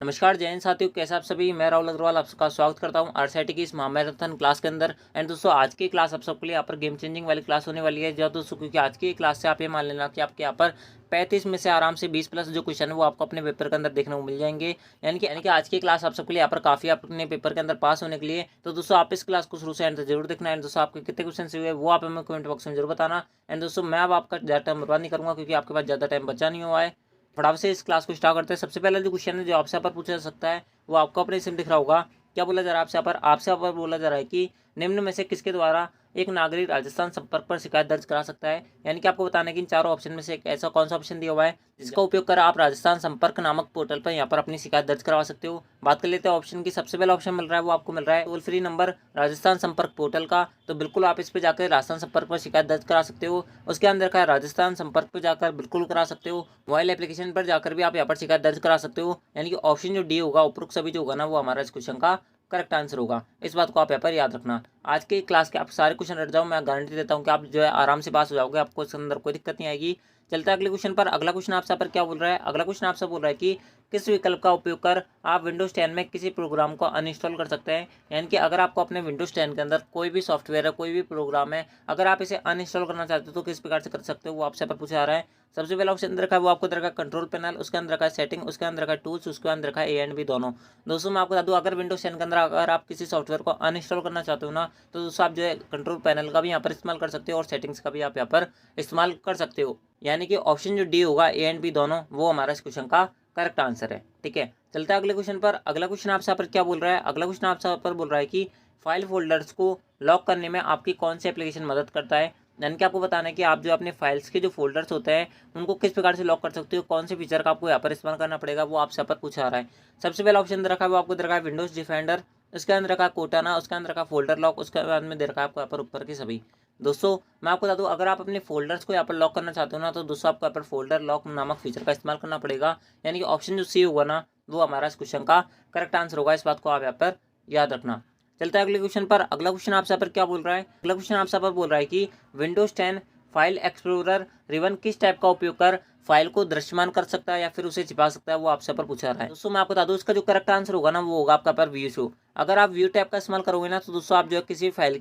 नमस्कार जय हिंद साथियों, कैसे आप सभी। मैं राहुल अग्रवाल आपका स्वागत करता हूं आरसीआईटी की इस महामैराथन क्लास के अंदर। एंड दोस्तों, आज की क्लास आप सबके लिए यहाँ पर गेम चेंजिंग वाली क्लास होने वाली है। जो दोस्तों, क्योंकि आज की क्लास से आप ये मान लेना कि आपके यहाँ पर 35 में से आराम से 20 प्लस जो क्वेश्चन है वो आपको अपने पेपर के अंदर देखने को मिल जाएंगे। यानी कि आज की क्लास आप सबके लिए यहाँ पर काफ़ी अपने पेपर के अंदर पास होने के लिए। तो दोस्तों, आप इस क्लास को शुरू से एंड तक जरूर देखना। एंड दोस्तों, आपके कितने क्वेश्चन हुए वो आप हमें कमेंट बॉक्स में जरूर बताना। एंड दोस्तों, मैं अब आपका ज़्यादा टाइम बर्बाद नहीं करूँगा क्योंकि आपके पास ज़्यादा टाइम बचा नहीं हुआ है। फटाफट से इस क्लास को स्टार्ट करते हैं। सबसे पहला जो क्वेश्चन है जो आपसे यहाँ पर पूछा जा सकता है वो आपको अपने इसमें दिख रहा होगा। क्या बोला जा रहा है आपसे यहाँ पर बोला जा रहा है कि निम्न में से किसके द्वारा एक नागरिक राजस्थान संपर्क पर शिकायत दर्ज करा सकता है। यानी कि आपको बताना है कि इन चारों ऑप्शन में से एक ऐसा कौन सा ऑप्शन दिया हुआ है जिसका उपयोग कर आप राजस्थान संपर्क नामक पोर्टल पर यहाँ पर अपनी शिकायत दर्ज करवा सकते हो। बात कर लेते हैं ऑप्शन की। सबसे पहला ऑप्शन मिल रहा है वो आपको मिल रहा है टोल फ्री नंबर राजस्थान संपर्क पोर्टल का। तो बिल्कुल आप इस पर जाकर राजस्थान संपर्क पर शिकायत दर्ज करा सकते हो। उसके अंदर का राजस्थान संपर्क पर जाकर बिल्कुल करा सकते हो। मोबाइल एप्लीकेशन पर जाकर भी आप यहाँ पर शिकायत दर्ज करा सकते हो। यानी कि ऑप्शन जो डी होगा, उपरोक्त सभी जो होगा ना, वो हमारा इस क्वेश्चन का करेक्ट आंसर होगा। इस बात को आप यहाँ पर याद रखना। आज के क्लास के आप सारे क्वेश्चन रट जाओ, मैं गारंटी देता हूँ कि आप जो है आराम से पास हो जाओगे, आपको इसके अंदर कोई दिक्कत नहीं आएगी। चलते हैं अगले क्वेश्चन पर। अगला क्वेश्चन आपसे यहाँ पर क्या बोल रहा है। अगला क्वेश्चन आपसे बोल रहा है कि किस विकल्प का उपयोग कर आप विंडोज 10 में किसी प्रोग्राम को अनइंस्टॉल कर सकते हैं। यानी कि अगर आपको अपने विंडोज 10 के अंदर कोई भी सॉफ्टवेयर है, कोई भी प्रोग्राम है, अगर आप इसे अनइंस्टॉल करना चाहते हो तो किस प्रकार से कर सकते हो वो आपसे यहाँ पर पूछा जा रहा है। सबसे पहला ऑप्शन अंदर रखा है वो आपको रखा है कंट्रोल पैनल, उसके अंदर रखा है सेटिंग, उसके अंदर रखा है टूल्स, उसके अंदर रखा है ए एंड बी दोनों। दोस्तों, मैं आपको बता दूं, अगर विंडोज 10 के अंदर अगर आप किसी सॉफ्टवेयर को अनइंस्टॉल करना चाहते हो ना, तो दोस्तों आप जो है कंट्रोल पैनल का भी यहाँ पर इस्तेमाल कर सकते हो और सेटिंग्स का भी आप यहाँ पर इस्तेमाल कर सकते हो। यानी कि ऑप्शन जो डी होगा ए एंड बी दोनों, वो हमारा इस क्वेश्चन का करेक्ट आंसर है। ठीक है, चलता है अगले क्वेश्चन पर। अगला क्वेश्चन आपसे यहाँ पर क्या बोल रहा है। अगला क्वेश्चन आपसे यहाँ पर बोल रहा है कि फाइल फोल्डर्स को लॉक करने में आपकी कौन सी एप्लीकेशन मदद करता है। यानी कि आपको बताना है कि आप जो अपने फाइल्स के जो फोल्डर्स होते हैं उनको किस प्रकार से लॉक कर सकते हो, कौन से फीचर का आपको यहाँ पर इस्तेमाल करना पड़ेगा, वो आपसे यहाँ पर पूछा रहा है। सबसे पहला ऑप्शन दे रखा है वो आपको दे रखा है विंडोज डिफेंडर, उसके अंदर रखा है कोटाना, उसके अंदर रखा फोल्डर लॉक, उसके बाद में दे रखा है आपको यहाँ पर ऊपर के सभी। दोस्तों, मैं आपको बता दूं, अगर आप अपने फोल्डर्स को यहाँ पर लॉक करना चाहते हो ना, तो दोस्तों आपको यहाँ पर फोल्डर लॉक नामक फीचर का इस्तेमाल करना पड़ेगा। यानी कि ऑप्शन जो सी होगा ना, वो हमारा इस क्वेश्चन का करेक्ट आंसर होगा। इस बात को आप यहाँ पर याद रखना। चलता है अगले क्वेश्चन पर। अगला क्वेश्चन आपसे यहाँ पर क्या बोल रहा है। अगला क्वेश्चन आपसे यहाँ पर बोल रहा है कि विंडोज 10 फाइल एक्सप्लोरर रिबन किस टाइप का उपयोग कर फाइल को दृश्यमान कर सकता है या फिर उसे छिपा सकता है, वो आपसे पर पूछा रहा है। दोस्तों, मैं आपको बता दूं, इसका जो करेक्ट आंसर होगा ना, वो होगा आपका पर व्यू शो। अगर आप व्यू टैब का इस्तेमाल करोगे ना, तो दोस्तों आप जो है किसी भी फाइल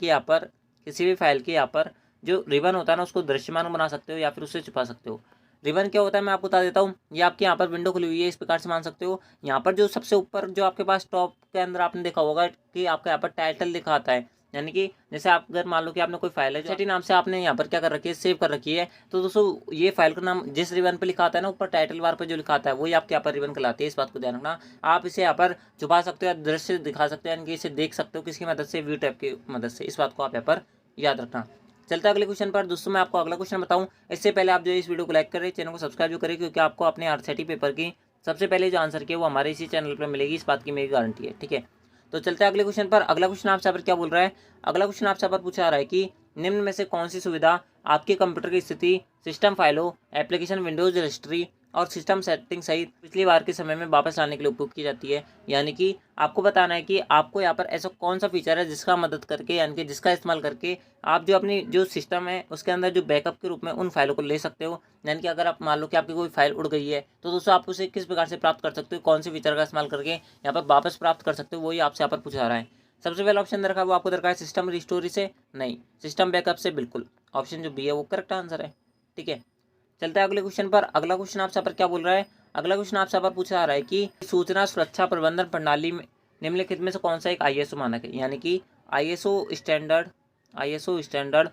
के यहाँ पर जो रिबन होता है ना, उसको दृश्यमान बना सकते हो या फिर उससे छुपा सकते हो। रिबन क्या होता है मैं आपको बता देता हूँ। ये आपके यहाँ पर विंडो खुली हुई है, इस प्रकार से मान सकते हो। यहाँ पर जो सबसे ऊपर जो आपके पास टॉप के अंदर आपने देखा होगा कि आपका यहाँ पर टाइटल लिखा आता है। यानी कि जैसे आप अगर मान लो कि आपने कोई फाइल है जो नाम से आपने यहाँ पर क्या कर रखी है, सेव कर रखी है, तो दोस्तों ये फाइल का नाम जिस रिबन पे लिखा आता है ना, ऊपर टाइटल बार पे जो लिखा आता है, वही आपके यहाँ पर रिबन कहलाती है। इस बात को ध्यान रखना। आप इसे यहाँ पर छुपा सकते हो या दृश्य दिखा सकते हो, यानी कि इसे देख सकते हो किसकी मदद से, व्यू टैब की मदद से। इस बात को आप यहाँ पर याद रखना। चलता है अगले क्वेश्चन पर। दोस्तों, मैं आपको अगला क्वेश्चन बताऊं इससे पहले आप जो इस वीडियो को लाइक करें, चैनल को सब्सक्राइब जो करें, क्योंकि आपको अपने आरसीईटी पेपर की सबसे पहले जो आंसर की है वो हमारे इसी चैनल पर मिलेगी। इस बात की मेरी गारंटी है। ठीक है, तो चलते हैं अगले क्वेश्चन पर। अगला क्वेश्चन आपसे पर क्या बोल रहा है। अगला क्वेश्चन आपसे पर पूछा जा रहा है कि निम्न में से कौन सी सुविधा आपके कंप्यूटर की स्थिति, सिस्टम फाइलों, एप्लीकेशन विंडोज रजिस्ट्री और सिस्टम सेटिंग सहित पिछली बार के समय में वापस लाने के लिए उपयोग की जाती है। यानी कि आपको बताना है कि आपको यहाँ पर ऐसा कौन सा फीचर है जिसका मदद करके, यानी कि जिसका इस्तेमाल करके आप जो अपनी जो सिस्टम है उसके अंदर जो बैकअप के रूप में उन फाइलों को ले सकते हो। यानी कि अगर आप मान लो कि आपकी कोई फाइल उड़ गई है, तो दोस्तों आप उसे किस प्रकार से प्राप्त कर सकते हो, कौन से फीचर का इस्तेमाल करके यहाँ पर वापस प्राप्त कर सकते हो, वही आपसे यहाँ पर पूछा रहा है। सबसे पहला ऑप्शन दे रखा है वो आपको दे रखा है सिस्टम रिस्टोरी से, नहीं, सिस्टम बैकअप से। बिल्कुल ऑप्शन जो बी है वो करेक्ट आंसर है। ठीक है, चलता है अगले क्वेश्चन पर। अगला क्वेश्चन आपसे पर क्या बोल रहा है। अगला क्वेश्चन आपसे पर पूछा जा रहा है कि सूचना सुरक्षा प्रबंधन प्रणाली में निम्नलिखित में से कौन सा एक आईएसओ मानक है। यानी कि आईएसओ स्टैंडर्ड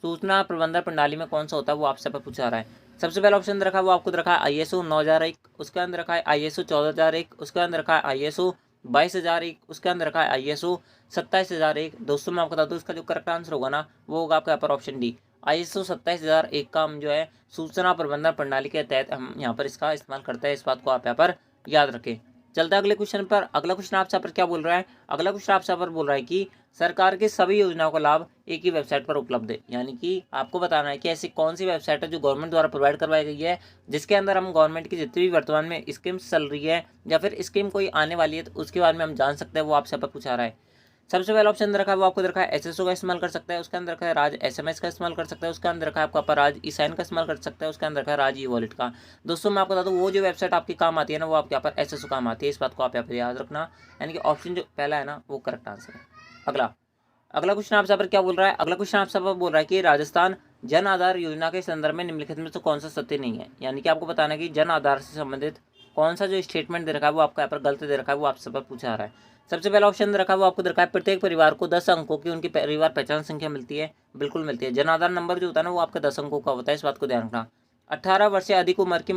सूचना प्रबंधन प्रणाली में कौन सा होता है, वो आपसे पर पूछा रहा है। सबसे पहला ऑप्शन रखा है वो आपको रखा है आईएसओ 9001, उसके अंदर रखा है आईएसओ 14001, उसके अंदर रखा है आईएसओ 22001, उसके अंदर रखा है आईएसओ 27001। दोस्तों, मैं आपको बता दूं, इसका जो करेक्ट आंसर होगा ना, वो होगा आपका यहाँ पर ऑप्शन डी। आईएसओ 27001 का हम जो है सूचना प्रबंधन प्रणाली के तहत हम यहाँ पर इसका इस्तेमाल करते हैं। इस बात को आप यहाँ पर याद रखें। चलता है अगले क्वेश्चन पर। अगला क्वेश्चन आपसे पर क्या बोल रहा है। अगला क्वेश्चन आपसे पर बोल रहा है कि सरकार की सभी योजनाओं का लाभ एक ही वेबसाइट पर उपलब्ध है। यानी कि आपको बताना है कि ऐसी कौन सी वेबसाइट है जो गवर्नमेंट द्वारा प्रोवाइड करवाई गई है, जिसके अंदर हम गवर्नमेंट की जितनी भी वर्तमान में स्कीम्स चल रही है या फिर स्कीम कोई आने वाली है, तो उसके बारे में हम जान सकते हैं, वो आपसे पर पूछा रहा है। सबसे पहला ऑप्शन दे रखा है वो आपको दे रखा है एसएसओ का इस्तेमाल कर सकता है, उसके अंदर रखा है राज एसएमएस का इस्तेमाल कर सकता है, उसके अंदर रखा है आपका पर राज ई साइन का इस्तेमाल कर सकता है, उसके अंदर रखा है राज ई वॉलेट का। दोस्तों मैं आपको बता दूँ वो जो वेबसाइट आपकी काम आती है ना वो आपके यहाँ पर एसएसओ काम आती है, इस बात को आप यहाँ पर याद रखना। यानी कि ऑप्शन जो पहला है ना वो करेक्ट आंसर है। अगला अगला क्वेश्चन आपसे पर क्या बोल रहा है, अगला क्वेश्चन आपसे पर बोल रहा है कि राजस्थान जन आधार योजना के संदर्भ में निम्नलिखित में से कौन सा सत्य नहीं है। यानी कि आपको बताना है कि जन आधार से संबंधित कौन सा जो स्टेटमेंट दे रखा है वो आपका यहाँ पर गलत दे रखा है, वो आपसे पर पूछा आ रहा है। सबसे पहला ऑप्शन दे रखा है वो आपको दे रखा है प्रत्येक परिवार को 10 अंकों की उनकी परिवार पहचान संख्या मिलती है। बिल्कुल मिलती है। जन आधार नंबर जो होता है ना वो आपका 10 अंकों का होता है, इस बात को ध्यान रखना। 18 वर्ष से अधिक उम्र की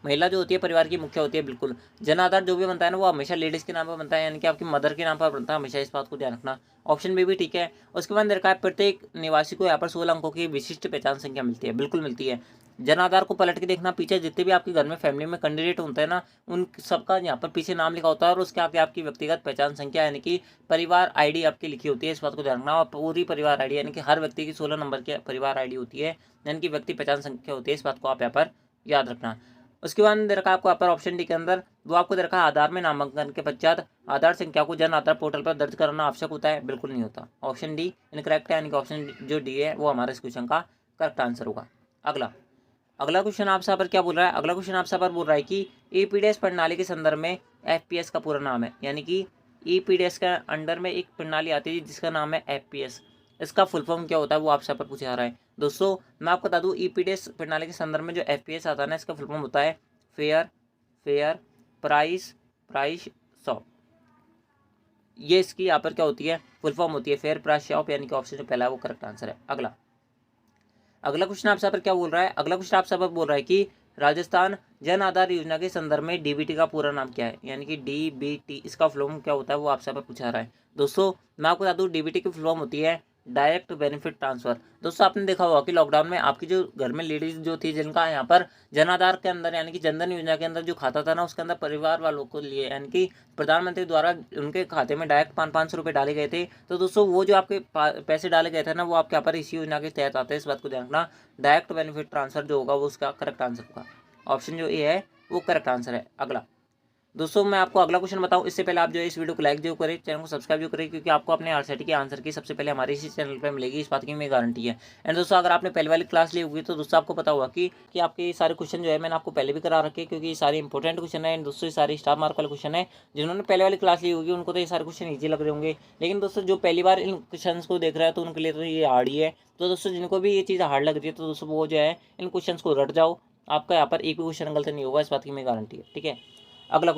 महिला जो होती है परिवार की मुखिया होती है। बिल्कुल। जन आधार जो भी बनता है ना वो हमेशा लेडीज़ के नाम पर बनता है, यानी कि आपकी मदर के नाम पर बनता है हमेशा, इस बात को ध्यान रखना। ऑप्शन बी भी ठीक है। उसके बाद दे रखा है प्रत्येक निवासी को यहाँ पर 16 अंकों की विशिष्ट पहचान संख्या मिलती है। बिल्कुल मिलती है। जन आधार को पलट के देखना, पीछे जितने भी आपके घर में फैमिली में कैंडिडेट होते हैं ना उन सबका यहाँ पर पीछे नाम लिखा होता है और उसके आगे आपकी व्यक्तिगत पहचान संख्या यानी कि परिवार आईडी आपकी लिखी होती है, इस बात को ध्यान रखना। और पूरी परिवार आईडी यानी कि हर व्यक्ति की 16 नंबर की परिवार आईडी होती है, यानी कि व्यक्ति पहचान संख्या होती है, इस बात को आप यहाँ पर याद रखना। उसके बाद दे रखा है आपको यहाँ पर ऑप्शन डी के अंदर वो आपको दे रखा है आधार में नामांकन के पश्चात आधार संख्या को जन आधार पोर्टल पर दर्ज कराना आवश्यक होता है। बिल्कुल नहीं होता। ऑप्शन डी इनकरेक्ट है, यानी कि ऑप्शन जो डी है वो हमारे इस क्वेश्चन का करेक्ट आंसर होगा। अगला अगला क्वेश्चन आपसे पर क्या बोल रहा है, अगला क्वेश्चन आपसे पर बोल रहा है कि ईपीडीएस प्रणाली के संदर्भ में एफपीएस का पूरा नाम है। यानी कि ईपीडीएस के अंडर में एक प्रणाली आती है जिसका नाम है एफपीएस, इसका फुल फॉर्म क्या होता है वो आपसे पर पूछा जा रहा है। दोस्तों मैं आपको बता दूं ईपीडीएस प्रणाली के संदर्भ में जो एफपीएस आता है ना इसका फुल फॉर्म होता है fair fair price price shop. ये इसकी यहाँ पर क्या होती है फुल फॉर्म होती है फेयर प्राइस शॉप, यानी कि ऑप्शन जो पहला है वो करेक्ट आंसर है। अगला अगला क्वेश्चन आपसे पर क्या बोल रहा है, अगला क्वेश्चन आपसे पर बोल रहा है कि राजस्थान जन आधार योजना के संदर्भ में डीबीटी का पूरा नाम क्या है। यानी कि डीबीटी इसका फुल फॉर्म क्या होता है वो आपसे पर पूछा रहा है। दोस्तों मैं आपको बता दूं डीबीटी की फुल फॉर्म होती है डायरेक्ट बेनिफिट ट्रांसफर। दोस्तों आपने देखा होगा कि लॉकडाउन में आपकी जो घर में लेडीज जो थी जिनका यहाँ पर जन आधार के अंदर यानी कि जनधन योजना के अंदर जो खाता था ना उसके अंदर परिवार वालों को लिए यानी कि प्रधानमंत्री द्वारा उनके खाते में डायरेक्ट 500 रुपये डाले गए थे। तो दोस्तों वो जो आपके पैसे डाले गए थे ना वो आपके यहाँ पर इसी योजना के तहत आते हैं, इस बात को ध्यान रखना। डायरेक्ट बेनिफिट ट्रांसफर जो होगा वो उसका करेक्ट आंसर होगा। ऑप्शन जो ए है वो करेक्ट आंसर है। अगला दोस्तों मैं आपको अगला क्वेश्चन बताऊं इससे पहले आप जो इस वीडियो को लाइक जो करें, चैनल को सब्सक्राइब जो करें, क्योंकि आपको अपने आरसीटी के आंसर की सबसे पहले हमारे इसी चैनल पर मिलेगी, इस बात की मेरी गारंटी है। एंड दोस्तों अगर आपने पहले वाली क्लास ली होगी तो दोस्तों आपको पता होगा कि आपके ये सारे क्वेश्चन जो है मैंने आपको पहले भी करा रखे, क्योंकि ये सारे इंपॉर्टेंट क्वेश्चन है। एंड दोस्तों ये सारे स्टार मार्क वाले क्वेश्चन है। जिन्होंने पहले वाली क्लास ली होगी उनको तो ये सारे क्वेश्चन ईजी लग रहे होंगे, लेकिन दोस्तों जो पहली बार इन क्वेश्चन को देख रहा है तो उनके लिए तो ये हार्ड ही है। तो दोस्तों जिनको भी ये चीज़ हार्ड लग रही है तो दोस्तों वो जो है इन क्वेश्चन को रट जाओ, आपका यहाँ पर एक भी क्वेश्चन गलत नहीं होगा, इस बात की मेरी गारंटी है। ठीक है। अगला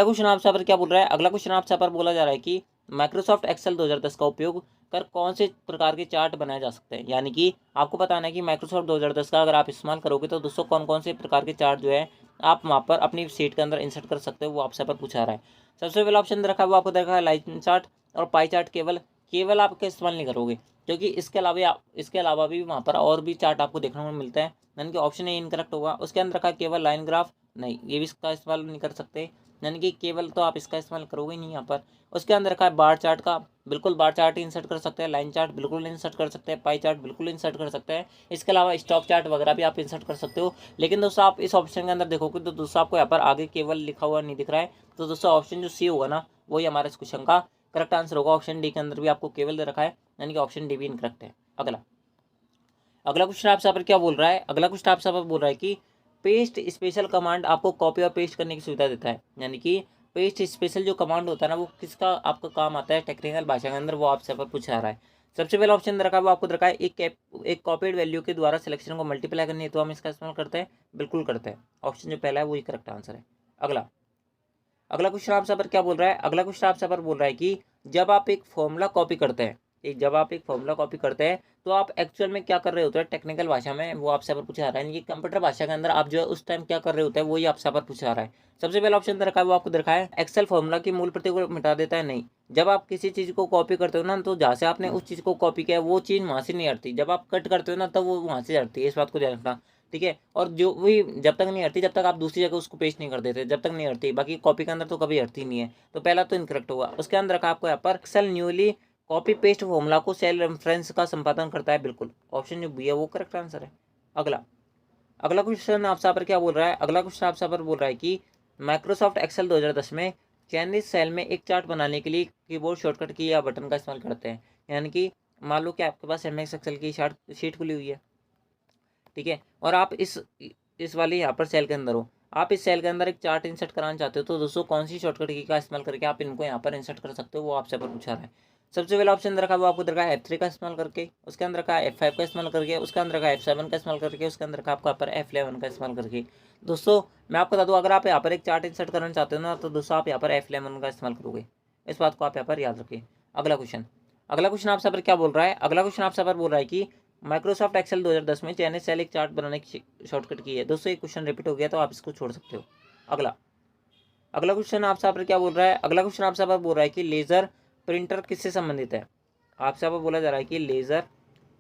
क्वेश्चन आपसे पर क्या बोल रहा है, अगला क्वेश्चन आपसे पर बोला जा रहा है कि माइक्रोसॉफ्ट एक्सेल 2010 का उपयोग कर कौन से प्रकार के चार्ट बनाए जा सकते हैं। यानी कि आपको बताना है कि माइक्रोसॉफ्ट 2010 का अगर आप इस्तेमाल करोगे तो दोस्तों कौन कौन से प्रकार के चार्ट जो है आप वहाँ पर अपनी सीट के अंदर इंसर्ट कर सकते हो, वो आपसे पर पूछा रहा है। सबसे पहला ऑप्शन रखा है वो आपको देखा है लाइन चार्ट और पाई चार्ट। केवल आप इस्तेमाल नहीं करोगे, क्योंकि इसके अलावा भी वहाँ पर और भी चार्ट आपको देखने को मिलता है, यानी कि ऑप्शन ए इनकरेक्ट होगा। उसके अंदर रखा है केवल लाइन ग्राफ, नहीं ये भी इसका इस्तेमाल नहीं कर सकते, यानी कि केवल तो आप इसका इस्तेमाल करोगे नहीं यहाँ पर। उसके अंदर रखा है बार चार्ट का, बिल्कुल बार चार्ट इंसर्ट कर सकते हैं, लाइन चार्ट बिल्कुल इंसर्ट कर सकते हैं, पाई चार्ट बिल्कुल इंसर्ट कर सकते हैं। इसके अलावा स्टॉक चार्ट वगैरह भी आप इंसर्ट कर सकते हो। लेकिन दोस्तों आप इस ऑप्शन के अंदर देखोगे तो दोस्तों आपको यहाँ पर आगे केवल लिखा हुआ नहीं दिख रहा है, तो दोस्तों ऑप्शन जो सी होगा ना वही हमारे इस क्वेश्चन का करेक्ट आंसर होगा। ऑप्शन डी के अंदर भी आपको केवल दे रखा है, यानी कि ऑप्शन डी भी इनकरेक्ट है। अगला क्वेश्चन आपसे पर क्या बोल रहा है, अगला क्वेश्चन आपसे पर बोल रहा है कि पेस्ट स्पेशल कमांड आपको कॉपी और पेस्ट करने की सुविधा देता है। यानी कि पेस्ट स्पेशल जो कमांड होता है ना वो किसका आपका काम आता है टेक्निकल भाषा के अंदर, वो आपसे पर पूछा रहा है। सबसे पहला ऑप्शन दे रखा है वो आपको दे रखा है एक कॉपीड वैल्यू के द्वारा सिलेक्शन को मल्टीप्लाई करनी है तो हम इसका इस्तेमाल करते हैं, बिल्कुल करते हैं। ऑप्शन जो पहला है वही करेक्ट आंसर है। अगला क्वेश्चन आपसे पर क्या बोल रहा है, अगला क्वेश्चन आपसे पर बोल रहा है कि जब आप एक फॉर्मूला कॉपी करते हैं तो आप एक्चुअल में क्या कर रहे होते हैं टेक्निकल भाषा में, वो आपसे पर पूछा रहा है। यानी कि कंप्यूटर भाषा के अंदर आप जो है उस टाइम क्या कर रहे होते हैं वही आपसे पर पूछा रहा है। सबसे पहला ऑप्शन रखा है वो आपको दिखाया है एक्सेल फॉर्मूला की मूल प्रति को मिटा देता है, नहीं। जब आप किसी चीज़ को कॉपी करते हो ना तो जहाँ से आपने उस चीज़ को कॉपी किया वो चीज़ वहाँ से नहीं हटती, जब आप कट करते हो ना तब वो वहाँ से हटती है, इस बात को ध्यान रखना। ठीक है। और जो वही जब तक नहीं हटती जब तक आप दूसरी जगह उसको पेस्ट नहीं कर देते, जब तक नहीं हटती, बाकी कॉपी के अंदर तो कभी हटती नहीं है। तो पहला तो इनकरेक्ट होगा। उसके अंदर रखा आपको यहाँ पर excel newly copy paste formula को सेल रेफरेंस का संपादन करता है, बिल्कुल ऑप्शन जो बी है वो करेक्ट आंसर है। अगला क्वेश्चन आपसे पर क्या बोल रहा है, अगला क्वेश्चन आपसे पर बोल रहा है कि माइक्रोसॉफ्ट एक्सेल 2010 में चयनित सेल में एक चार्ट बनाने के लिए कीबोर्ड शॉर्टकट की या बटन का इस्तेमाल करते हैं। यानी कि मान लो कि आपके पास एमएस एक्सेल की शीट खुली हुई है, ठीक है, और आप इस वाले यहाँ पर सेल के अंदर हो, आप इस सेल के अंदर एक चार्ट इंसर्ट कराना चाहते हो, तो दोस्तों कौन सी शॉर्टकट की का इस्तेमाल करके आप इनको यहाँ पर इंसर्ट कर सकते हो, वो आपसे पर पूछा रहा है। सबसे पहला ऑप्शन रखा है वो आपको रखा है F3 का इस्तेमाल करके, उसके अंदर का F5 का इस्तेमाल करके, उसके अंदर का F7 का इस्तेमाल करके, उसके अंदर का आपका पर F11 का इस्तेमाल करके। दोस्तों मैं आपको बता दूँ, अगर आप यहाँ पर एक चार्ट इंसर्ट करना चाहते हो ना, तो दोस्तों आप यहाँ पर F11 का इस्तेमाल करोगे। इस बात को आप यहाँ पर याद रखिए। अगला क्वेश्चन आपसे पर क्या बोल रहा है, अगला क्वेश्चन आपसे पर बोल रहा है कि माइक्रोसॉफ्ट एक्सेल 2010 में चयनित सेल एक चार्ट बनाने की शॉर्टकट की है। दोस्तों एक क्वेश्चन रिपीट हो गया तो आप इसको छोड़ सकते हो। अगला अगला क्वेश्चन आपसे यहाँ पर क्या बोल रहा है, अगला क्वेश्चन आपसे यहाँ पर बोल रहा है कि लेजर प्रिंटर किससे संबंधित है। आपसे यहाँ पर बोला जा रहा है कि लेजर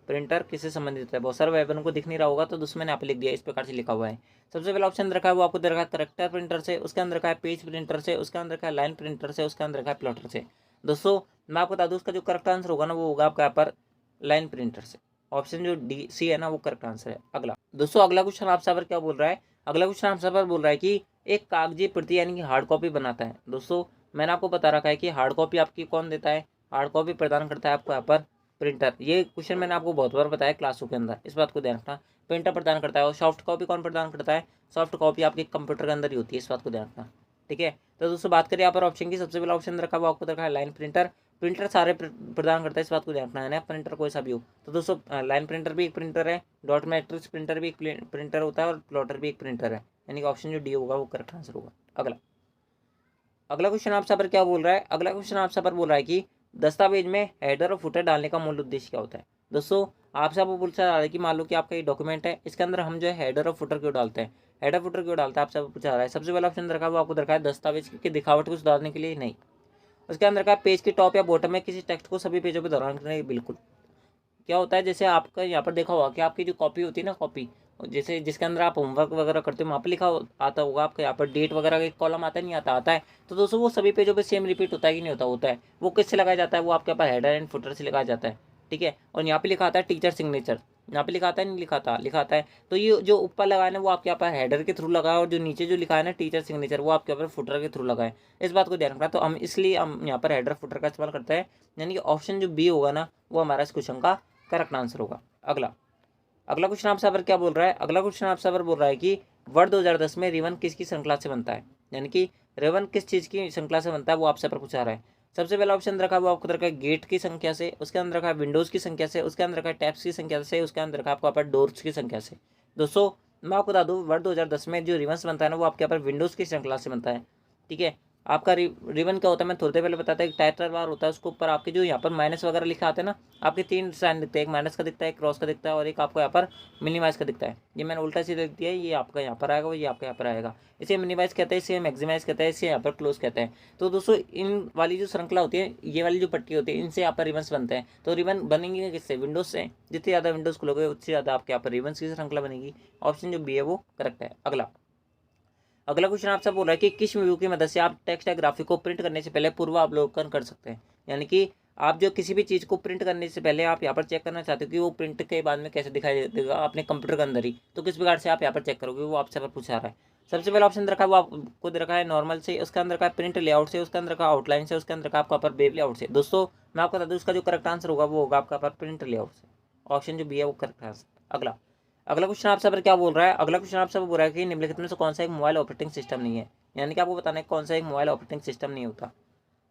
प्रिंटर किससे संबंधित है। बहुत सारे वेबन को दिख नहीं रहा होगा, तो दोस्तों मैंने यहाँ पे लिख दिया, इस प्रकार से लिखा हुआ है। सबसे पहला ऑप्शन रखा है वो आपको रखा है करेक्टर प्रिंटर से, उसके अंदर रखा है पेज प्रिंटर से, उसके अंदर रखा है लाइन प्रिंटर से, उसके अंदर रखा है प्लॉटर से। दोस्तों मैं आपको बता दूँ, उसका जो करेक्ट आंसर होगा ना, वो होगा आपका यहाँ पर लाइन प्रिंटर से। ऑप्शन जो डी सी है ना, वो करेक्ट आंसर है। अगला दोस्तों अगला क्वेश्चन आपसे पर क्या बोल रहा है, अगला क्वेश्चन आपसे पर बोल रहा है कि एक कागजी प्रति यानी कि हार्ड कॉपी बनाता है। दोस्तों मैंने आपको बता रखा है कि हार्ड कॉपी आपकी कौन देता है, हार्ड कॉपी प्रदान करता है आपको यहाँ पर प्रिंटर। ये क्वेश्चन मैंने आपको बहुत बार बताया क्लासों के अंदर, इस बात को ध्यान रखना। प्रिंटर प्रदान करता है, और सॉफ्ट कॉपी कौन प्रदान करता है, सॉफ्ट कॉपी आपके कंप्यूटर के अंदर ही होती है, इस बात को ध्यान रखना, ठीक है। तो दोस्तों बात करें यहाँ पर ऑप्शन की, सबसे पहला ऑप्शन रखा हुआ आपको रखा है लाइन प्रिंटर। प्रिंटर सारे प्रदान करता है, इस बात को ध्यान रखना है ना, प्रिंटर कोई सा भी हो। तो दोस्तों लाइन प्रिंटर भी एक प्रिंटर है, डॉट मैट्रिक्स प्रिंटर भी एक प्रिंटर होता है, और प्लॉटर भी एक प्रिंटर है। यानी कि ऑप्शन जो डी होगा वो करेक्ट आंसर होगा। अगला अगला क्वेश्चन आपसे पर क्या बोल रहा है, अगला क्वेश्चन आपसे पर बोल रहा है कि दस्तावेज में हेडर और फुटर डालने का मूल उद्देश्य क्या होता है। दोस्तों आपसे आपको पूछा जा रहा है कि मान लो कि आपका ये डॉक्यूमेंट है, इसके अंदर हम जो है हेडर और फुटर क्यों डालते हैं, हेडर फुटर क्यों डालते हैं, आपसे पूछा जा रहा है। सबसे पहला ऑप्शन रखा है वो आपको रखा है दस्तावेज की दिखावट को सुधारने के लिए, नहीं। उसके अंदर का पेज की टॉप या बॉटम में किसी टेक्स्ट को सभी पेजों पर दोहराने के लिए, बिल्कुल। क्या होता है, जैसे आपका यहाँ पर देखा होगा कि आपकी जो कॉपी होती है ना, कॉपी जैसे जिसके अंदर आप होमवर्क वगैरह करते हो, वहाँ पर लिखा आता होगा आपका, यहाँ पर डेट वगैरह का एक कॉलम आता है, नहीं आता, आता है। तो दोस्तों वो सभी पेजों पे सेम रिपीट होता है कि नहीं होता, होता है। वो किससे लगाया जाता है, वो आपके पास हेडर एंड फुटर से लगाया जाता है, ठीक है। और यहाँ पे लिखा आता है टीचर सिग्नेचर, यहाँ पे लिखा आता है, नहीं लिखाता, लिखाता है। तो ये जो ऊपर लगा है ना, वो आपके यहाँ पर हेडर के थ्रू लगा है, और जो नीचे जो लिखा है ना टीचर सिग्नेचर, वो आपके यहाँ पर फुटर के थ्रू लगा है। इस बात को ध्यान रखना। तो हम इसलिए हम यहाँ पर हेडर फुटर का इस्तेमाल करते हैं, यानी कि ऑप्शन जो बी होगा ना, वो हमारा इस क्वेश्चन का करेक्ट आंसर होगा। अगला अगला क्वेश्चन आपसे पर क्या बोल रहा है, अगला क्वेश्चन आपसे पर बोल रहा है कि वर्ष 2010 में रिवन किसकी श्रृंखला से बनता है। यानी कि रिवन किस चीज़ की श्रृंखला से बनता है, वो आपसे पर पूछा रहा है। सबसे पहला ऑप्शन रखा है वो आपको रखा है गेट की संख्या से, उसके अंदर रखा है विंडोज़ की संख्या से, उसके अंदर रखा है टैब्स की संख्या से, उसके अंदर रखा है आपको डोर्स की संख्या से। दोस्तों मैं आपको बता दूँ, वर्ष 2010 में जो रिवंस बनता है ना, वो आपके यहाँ पर विंडोज़ की श्रृंखला से बनता है, ठीक है। आपका रिबन क्या होता है, मैं थोड़ी देर पहले बताता है, एक टाइटल बार होता है, उसके ऊपर आपके जो यहाँ पर माइनस वगैरह लिखा आते हैं ना, आपके तीन साइन दिखते हैं, एक माइनस का दिखता है, एक क्रॉस का दिखता है, और एक आपको यहाँ पर मिनिमाइज का दिखता है। ये मैंने उल्टा सीधा लिख दिया है, ये आपका यहाँ पर आएगा, वो ये आपका यहाँ पर आएगा। इसे मिनिमाइज कहते हैं, इसे मैक्सिमाइज कहते हैं, इसे यहाँ पर क्लोज कहते हैं। तो दोस्तों इन वाली जो श्रृंखला होती है, ये वाली जो पट्टी होती है, इनसे यहाँ पर रिबन्स बनते हैं। तो रिबन बनेंगे किससे, विंडोज से। जितनी ज़्यादा विंडोज खुलोगे उससे ज़्यादा आपके यहाँ पर रिबन्स की श्रृंखला बनेगी। ऑप्शन जो बी है वो करेक्ट है। अगला क्वेश्चन आपसे बोल रहा है कि किस व्यू की मदद से आप टेक्स्ट या ग्राफिक को प्रिंट करने से पहले पूर्वावलोकन कर सकते हैं। यानी कि आप जो किसी भी चीज़ को प्रिंट करने से पहले आप यहाँ पर चेक करना चाहते हो कि वो प्रिंट के बाद में कैसे दिखाई देगा अपने कंप्यूटर के अंदर ही, तो किस प्रकार से आप यहाँ पर चेक करोगे, वो आपसे पर पूछा रहा है। सबसे पहला ऑप्शन रखा है वो आपको रखा है नॉर्मल से, उसके अंदर का प्रिंट लेआउट से, उसके अंदर का आउटलाइन से, उसके अंदर का आपका पर वेब लेआउट से। दोस्तों मैं आपको बता दूँ, उसका जो करेक्ट आंसर होगा वो होगा आपका पर प्रिंट लेआउट से। ऑप्शन जो बी है वो करेक्ट आंसर। अगला क्वेश्चन आपसे पर क्या बोल रहा है, अगला क्वेश्चन आपसे बोल रहा है कि निम्नलिखित में से कौन सा एक मोबाइल ऑपरेटिंग सिस्टम नहीं है। यानी कि आपको बताना है कौन सा एक मोबाइल ऑपरेटिंग सिस्टम नहीं होता।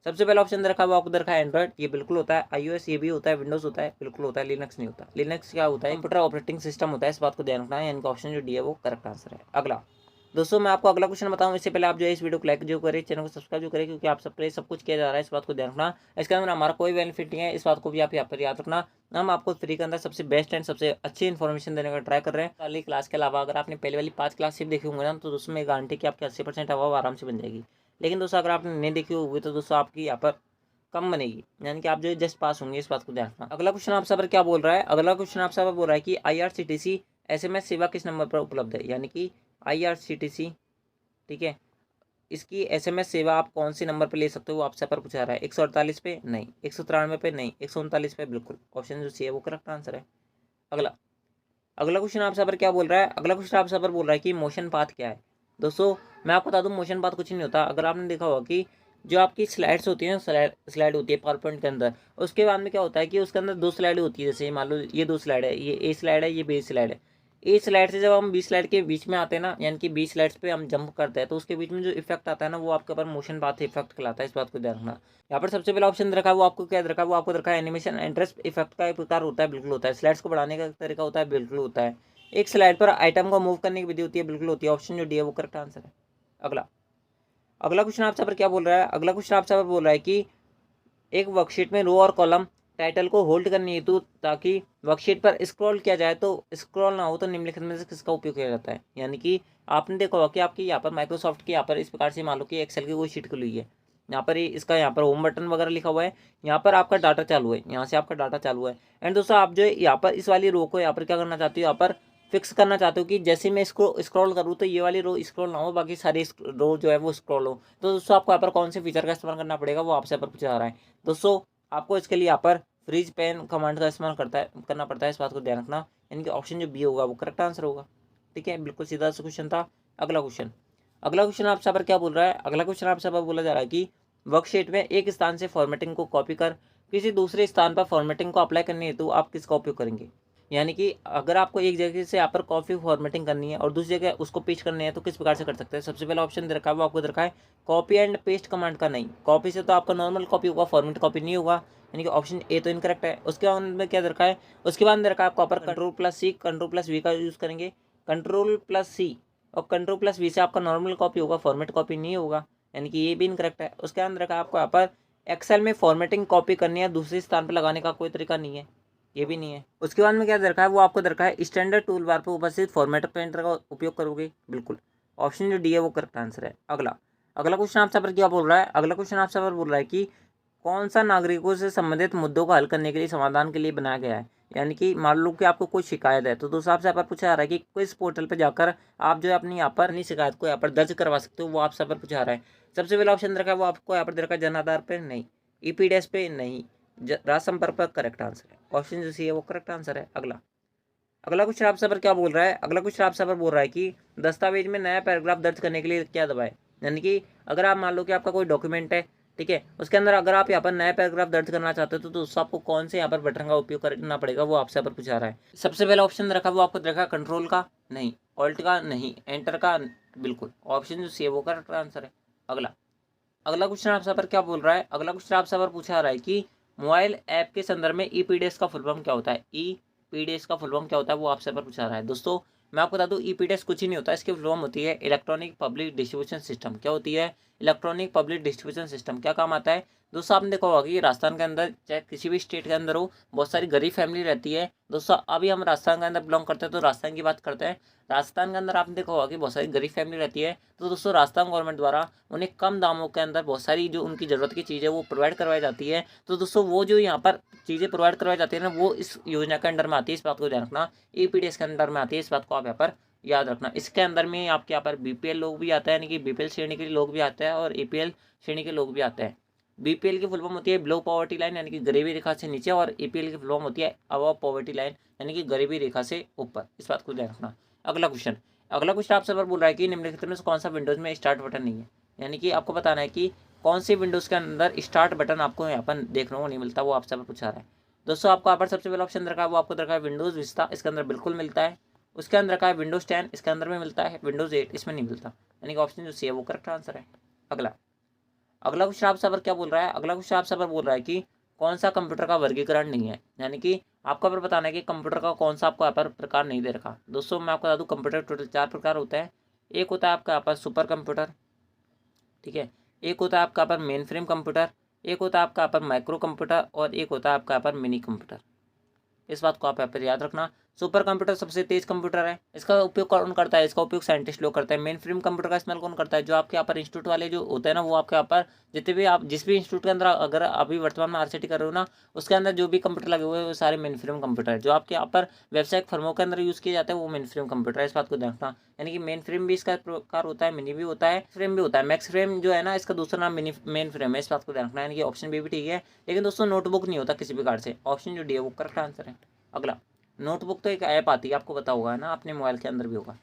सबसे पहला ऑप्शन रखा हुआ आपको रखा है एंड्रॉइड, ये बिल्कुल होता है। iOS ये भी होता है, विंडोज होता है, बिल्कुल होता है। लिनक्स नहीं होता। लिनक्स क्या होता है, कंप्यूटर ऑपरेटिंग सिस्टम होता है, इस बात को ध्यान रखना है। यानी कि ऑप्शन जो डी है वो करेक्ट आंसर है। अगला दोस्तों मैं आपको अगला क्वेश्चन बताऊं, इससे पहले आप जो है इस वीडियो को लाइक जो करें, चैनल को सब्सक्राइब जो करें, क्योंकि आप सब पे सब कुछ किया जा रहा है, इस बात को ध्यान रखना। इसके अंदर हमारा कोई बेनिफिट नहीं है, इस बात को भी आप यहाँ पर याद रखना। हम आपको फ्री के अंदर सबसे बेस्ट एंड सबसे अच्छी इन्फॉर्मेशन देने का ट्राई कर रहे हैं। वाली क्लास के अलावा अगर आपने पहले वाली 5 क्लास सिर्फ देखी होंगे ना, तो दोस्तों मैं गारंटी कि आपकी 80% हवा आराम से बन जाएगी। लेकिन दोस्तों अगर आपने नहीं देखी होगी तो दोस्तों आपकी यहाँ पर कम बनेगी, यानी कि आप जो जस्ट पास होंगे, इस बात को ध्यान रखना। अगला क्वेश्चन आपसे पर क्या बोल रहा है, अगला क्वेश्चन आपसे पर बोल रहा है कि IRCTC SMS सेवा किस नंबर पर उपलब्ध है। यानी कि IRCTC, ठीक है, इसकी SMS सेवा आप कौन सी नंबर पर ले सकते हो, वो आपसे पर पूछा रहा है। 148 पे नहीं, 193 पे नहीं, 139 पे बिल्कुल। ऑप्शन जो सी है वो करेक्ट आंसर है। अगला अगला क्वेश्चन आपसे पर क्या बोल रहा है, अगला क्वेश्चन आपसे पर बोल रहा है कि मोशन पाथ क्या है। दोस्तों मैं आपको बता दूं, मोशन पाथ कुछ नहीं होता। अगर आपने देखा होगा कि जो आपकी स्लाइड्स होती हैं ना, स्लाइड होती है पावर पॉइंट के अंदर, उसके बाद में क्या होता है कि उसके अंदर दो स्लाइड होती है। जैसे मान लो ये दो स्लाइड है, ये ए स्लाइड है, ये बी स्लाइड है। ए स्लाइड से जब हम बी स्लाइड के बीच में आते हैं ना, यानी कि बी स्लाइड्स पे हम जंप करते हैं, तो उसके बीच में जो इफेक्ट आता है ना, वो आपके ऊपर मोशन पाथ इफेक्ट कहलाता है। इस बात को ध्यान रखना। यहाँ पर सबसे पहला ऑप्शन रखा है वो आपको क्या रखा है, वो आपको रखा है एनिमेशन इंटरेस्ट इफेक्ट का एक प्रकार होता है, बिल्कुल होता है। स्लाइड्स को बढ़ाने का तरीका होता है, बिल्कुल होता है। एक स्लाइड पर आइटम को मूव करने की विधि होती है, बिल्कुल होती है। ऑप्शन जो डी है वो करेक्ट आंसर है। अगला अगला क्वेश्चन आपसे पर क्या बोल रहा है, अगला क्वेश्चन आपसे पर बोल रहा है कि एक वर्कशीट में रो और कॉलम टाइटल को होल्ड करनी हेतु ताकि वर्कशीट पर स्क्रॉल किया जाए तो स्क्रॉल ना हो तो निम्नलिखित में से किसका उपयोग किया जाता है। यानी कि आपने देखा होगा कि आपकी यहाँ पर माइक्रोसॉफ्ट की यहाँ पर इस प्रकार से मान लो कि एक्सेल की कोई शीट खुली हुई है, यहाँ पर इसका यहाँ पर होम बटन वगैरह लिखा हुआ है, यहाँ पर आपका डाटा चालू है, यहाँ से आपका डाटा चालू है। एंड दोस्तों आप जो है यहाँ पर इस वाली रो को यहाँ पर क्या करना चाहते हो, यहाँ पर फिक्स करना चाहते हो कि जैसे मैं इसको स्क्रॉल करूँ तो ये वाली रो स्क्रॉल ना हो, बाकी सारी रो जो है वो स्क्रॉल हो। तो दोस्तों आपको यहाँ पर कौन से फीचर का इस्तेमाल करना पड़ेगा, वो आपसे यहाँ पर पूछा जा रहा है। दोस्तों आपको इसके लिए यहाँ पर फ्रीज पेन कमांड का इस्तेमाल करना पड़ता है। इस बात को ध्यान रखना। यानी कि ऑप्शन जो बी होगा वो करेक्ट आंसर होगा। ठीक है, बिल्कुल सीधा सा क्वेश्चन था। अगला क्वेश्चन आपसे पर क्या बोल रहा है, अगला क्वेश्चन आपसे पर बोला जा रहा है कि वर्कशीट में एक स्थान से फॉर्मेटिंग को कॉपी कर किसी दूसरे स्थान पर फॉर्मेटिंग को अप्लाई करनी है तो आप किसका उपयोग करेंगे। यानी कि अगर आपको एक जगह से यहाँ पर कॉपी फॉर्मेटिंग करनी है और दूसरी जगह उसको पेस्ट करनी है तो किस प्रकार से कर सकते हैं। सबसे पहला ऑप्शन दे रखा है वो आपको दे रखा है कॉपी एंड पेस्ट कमांड का। नहीं, कॉपी से तो आपका नॉर्मल कॉपी होगा, फॉर्मेट कॉपी नहीं होगा। यानी कि ऑप्शन ए तो इनकरेक्ट है। उसके बाद में क्या दे रखा है, उसके बाद दे रखा है आपको पर कंट्रोल+C कंट्रोल+V का यूज़ करेंगे। कंट्रोल+C और कंट्रोल+V से आपका नॉर्मल कॉपी होगा, फॉर्मेट कॉपी नहीं होगा। यानी कि ये भी इनकरेक्ट है। उसके अंदर रखा आपको यहाँ पर एक्सेल में फॉर्मेटिंग कॉपी करनी है, दूसरे स्थान पर लगाने का कोई तरीका नहीं है, ये भी नहीं है। उसके बाद में क्या दरकार है, वो आपको दरकार है स्टैंडर्ड टूल बार पर उपस्थित फॉर्मेट पेंटर का उपयोग करोगे, बिल्कुल। ऑप्शन जो डी है वो करेक्ट आंसर है। अगला अगला क्वेश्चन आपसे पर क्या बोल रहा है, अगला क्वेश्चन आपसे पर बोल रहा है कि कौन सा नागरिकों से संबंधित मुद्दों को हल करने के लिए समाधान के लिए बनाया गया है। यानी कि मान लो कि आपको कोई शिकायत है तो दोस्तों आपसे यहाँ पर पूछा जा रहा है कि क्विज पोर्टल पर जाकर आप जो है अपनी यहाँ पर अपनी शिकायत को यहाँ पर दर्ज करवा सकते हो, वो आपसे पर पूछा जा रहा है। सबसे पहला ऑप्शन रखा है वो आपको यहाँ पर दे रखा है जन आधार पे नहीं, ईपीडीएस पे नहीं, राज संपर्क पर करेक्ट आंसर है। ऑप्शन जो सी है वो करेक्ट आंसर है। अगला अगला क्वेश्चन आपसे पर क्या बोल रहा है, अगला क्वेश्चन आपसे पर बोल रहा है कि दस्तावेज में नया पैराग्राफ दर्ज करने के लिए क्या दबाएं। यानी कि अगर आप मान लो कि आपका कोई डॉक्यूमेंट है, ठीक है, उसके अंदर अगर आप यहाँ पर नया पैराग्राफ दर्ज करना चाहते हो तो दोस्तों आपको कौन से यहाँ पर बटन का उपयोग करना पड़ेगा, वो आपसे पर पूछा रहा है। सबसे पहला ऑप्शन रखा वो आपको रखा कंट्रोल का नहीं, ऑल्ट का नहीं, एंटर का बिल्कुल। ऑप्शन जो सी है वो करेक्ट आंसर है। अगला अगला क्वेश्चन आपसे पर क्या बोल रहा है, अगला क्वेश्चन आपसे पर पूछा रहा है कि मोबाइल ऐप के संदर्भ में ईपीडीएस का फुल फॉर्म क्या होता है। ईपीडीएस का फुल फॉर्म क्या होता है वो आपसे पर पूछा रहा है। दोस्तों मैं आपको बता दूं ईपीडीएस कुछ ही नहीं होता, इसकी फुल फॉर्म होती है इलेक्ट्रॉनिक पब्लिक डिस्ट्रीब्यूशन सिस्टम। क्या होती है, इलेक्ट्रॉनिक पब्लिक डिस्ट्रीब्यूशन सिस्टम। क्या काम आता है दोस्तों, आपने देखा होगा कि राजस्थान के अंदर चाहे किसी भी स्टेट के अंदर हो, बहुत सारी गरीब फैमिली रहती है। दोस्तों अभी हम राजस्थान के अंदर बिलोंग करते हैं तो राजस्थान की बात करते हैं। राजस्थान के अंदर आपने देखा होगा कि बहुत सारी गरीब फैमिली रहती है, तो दोस्तों राजस्थान गवर्नमेंट द्वारा उन्हें कम दामों के अंदर बहुत सारी जो उनकी ज़रूरत की चीज़ें वो प्रोवाइड करवाई जाती है। तो दोस्तों वो जो यहाँ पर चीज़ें प्रोवाइड करवाई जाती है ना, वो इस योजना के अंडर में आती है। इस बात को ध्यान रखना, ईपीडीएस के अंडर में आती है। इस बात को आप यहाँ पर याद रखना। इसके अंदर में आपके यहाँ पर बीपीएल लोग भी आता है, यानी कि बीपीएल श्रेणी के लोग भी आते हैं और एपीएल श्रेणी के लोग भी आते हैं। बीपीएल की फुल फॉर्म होती है बिलो पॉवर्टी लाइन, यानी कि गरीबी रेखा से नीचे, और एपीएल की फुल फॉर्म होती है अबव पॉवर्टी लाइन, यानी कि गरीबी रेखा से ऊपर। इस बात को ध्यान रखना। अगला क्वेश्चन आपसे पर बोल रहा है कि निम्नलिखित में से कौन सा विंडोज में स्टार्ट बटन नहीं है। यानी कि आपको बताना है कि कौन सी विंडोज़ के अंदर स्टार्ट बटन आपको यहाँ पर देखने को नहीं मिलता, वो आपसे पूछा रहा है। दोस्तों आपको यहाँ पर सबसे पहला ऑप्शन रखा है वो आपको रखा है विंडोज़ विस्ता, इसके अंदर बिल्कुल मिलता है। उसके अंदर रखा है विंडोज़ 10, इसके अंदर में मिलता है। विंडोज़ 8 इसमें नहीं मिलता, यानी कि ऑप्शन जो सी है वो करेक्ट आंसर है। अगला अगला क्वेश्चन आपसे पर क्या बोल रहा है, अगला क्वेश्चन आपसे पर बोल रहा है कि कौन सा कंप्यूटर का वर्गीकरण नहीं है। यानी कि आपको पर बताना है कि कंप्यूटर का कौन सा आपको यहाँ पर प्रकार नहीं दे रखा। दोस्तों मैं आपको बता दूँ कंप्यूटर टोटल 4 प्रकार होता है। एक होता है आपका यहाँ पर सुपर कंप्यूटर, ठीक है, एक होता है आपका यहाँ पर मेन फ्रेम कंप्यूटर, एक होता है आपका यहाँ पर माइक्रो कंप्यूटर, और एक होता है आपका यहाँ पर मिनी कंप्यूटर। इस बात को आप यहाँ पर याद रखना। सुपर कंप्यूटर सबसे तेज कंप्यूटर है, इसका उपयोग कौन करता है, इसका उपयोग साइंटिस्ट लोग करते हैं। मेन फ्रेम कंप्यूटर का इस्तेमाल कौन करता है, जो आपके यहाँ पर इंस्टीट्यूट वाले जो होते हैं ना, वो आपके यहाँ पर जितने भी आप जिस भी इंस्टीट्यूट के अंदर अगर अभी वर्तमान में आरसीटी कर रहे हो ना, उसके अंदर जो भी कंप्यूटर लगे हुए हैं वो सारे मेन फ्रेम कंप्यूटर है। जो आपके यहाँ पर व्यावसायिक फर्मों के अंदर यूज़ किए जाते हैं वो मेन फ्रेम कंप्यूटर है। इस बात को ध्यान रखना। यानी कि मेन फ्रेम भी इसका प्रकार होता है, मिनी भी होता है, फ्रेम भी होता है। मैक्स फ्रेम जो है ना, इसका दूसरा नाम मिनी मेन फ्रेम है। इस बात को ध्यान रखना। यानी कि ऑप्शन बी भी ठीक है, लेकिन दोस्तों नोटबुक नहीं होता किसी भी प्रकार से। ऑप्शन जो डी है वो करेक्ट आंसर है। अगला नोटबुक तो एक ऐप आती है, आपको पता होगा ना, अपने मोबाइल के अंदर भी होगा।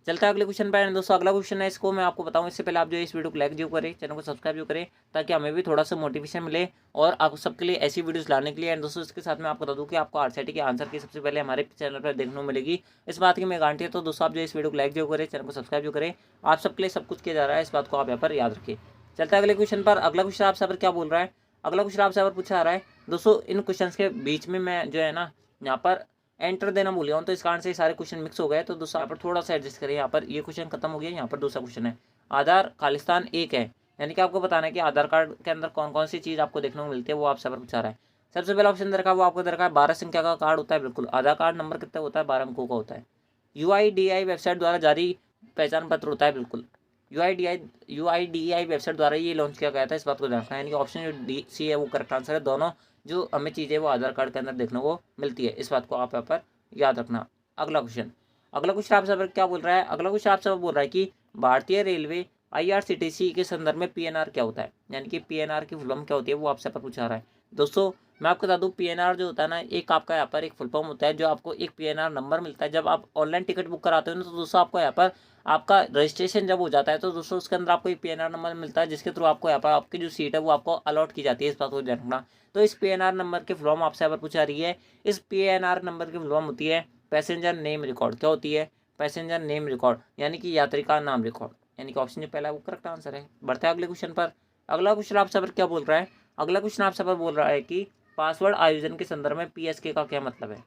चलता है अगले क्वेश्चन पर। दोस्तों अगला क्वेश्चन है, इसको मैं आपको बताऊं इससे पहले आप जो इस वीडियो को लाइक जो करें, चैनल को सब्सक्राइब जो करें, ताकि हमें भी थोड़ा सा मोटिवेशन मिले और आप सबके लिए ऐसी वीडियोस लाने के लिए। एंड दोस्तों इसके साथ मैं आपको बता दूं कि आपको आरसीटी के आंसर की सबसे पहले हमारे चैनल पर देखने को मिलेगी, इस बात की मैं गारंटी है। तो दोस्तों आप जो इस वीडियो को लाइक जो करें, चैनल को सब्सक्राइब जो करें, आप सबके लिए सब कुछ किया जा रहा है, इस बात को आप यहाँ पर याद रखिए। चलता है अगले क्वेश्चन पर। अगला क्वेश्चन आपसे पर क्या बोल रहा है, अगला क्वेश्चन आपसे पर पूछा आ रहा है। दोस्तों इन क्वेश्चन के बीच में मैं जो है ना यहाँ पर एंटर देना भूल गया हूँ, तो इस कारण से ये सारे क्वेश्चन मिक्स हो गए। तो दोस्तों यहाँ पर थोड़ा सा एडजस्ट करिए। यहाँ पर ये क्वेश्चन खत्म हो गया, यहाँ पर दूसरा क्वेश्चन है, आधार खालिस्तान एक है, यानी कि आपको बताना है कि आधार कार्ड के अंदर कौन कौन सी चीज़ आपको देखने को मिलती है, वो आपसे पूछा रहा है। सबसे पहला ऑप्शन दे रखा है, वो आपको दे रखा है 12 संख्या का कार्ड होता है। बिल्कुल, आधार कार्ड नंबर कितना होता है, 12 अंकों का होता है। UIDAI वेबसाइट द्वारा जारी पहचान पत्र होता है। बिल्कुल, UIDAI वेबसाइट द्वारा ये लॉन्च किया गया था, इस बात को ध्यान रखना है। यानी कि ऑप्शन जो डी सी है वो करेक्ट आंसर है। दोनों जो हमें चीज़ें वो आधार कार्ड के अंदर देखने को मिलती है, इस बात को आप यहाँ पर याद रखना। अगला क्वेश्चन आपसे क्या बोल रहा है, अगला क्वेश्चन आपसे बोल रहा है कि भारतीय रेलवे IRCTC के संदर्भ में PNR क्या होता है, यानी कि PNR की फुल फॉर्म क्या होती है, वो आपसे पर पूछा रहा है। दोस्तों मैं आपको बता दूं, PNR जो होता है ना, एक आपका यहाँ पर एक फुल फॉर्म होता है, जो आपको एक PNR नंबर मिलता है जब आप ऑनलाइन टिकट बुक कराते हो ना। तो दोस्तों आपको यहाँ पर आपका रजिस्ट्रेशन जब हो जाता है, तो दोस्तों उसके अंदर आपको एक PNR नंबर मिलता है, जिसके थ्रू आपको यहाँ पर आपकी जो सीट है वो आपको अलॉट की जाती है, इस बात को ध्यान रखना। तो इस PNR नंबर की फुल फॉर्म आपसे यहाँ पर पूछा रही है। इस PNR नंबर की फुल फॉर्म होती है पैसेंजर नेम रिकॉर्ड। क्या होती है, पैसेंजर नेम रिकॉर्ड, यानी कि यात्री का नाम रिकॉर्ड, यानी कि ऑप्शन जो पहला है वो करेक्ट आंसर है। बढ़ते हैं अगले क्वेश्चन पर। अगला क्वेश्चन आपसे पर क्या बोल रहा है, अगला क्वेश्चन आपसे पर बोल रहा है कि पासवर्ड आयोजन के संदर्भ में PSK का क्या मतलब है,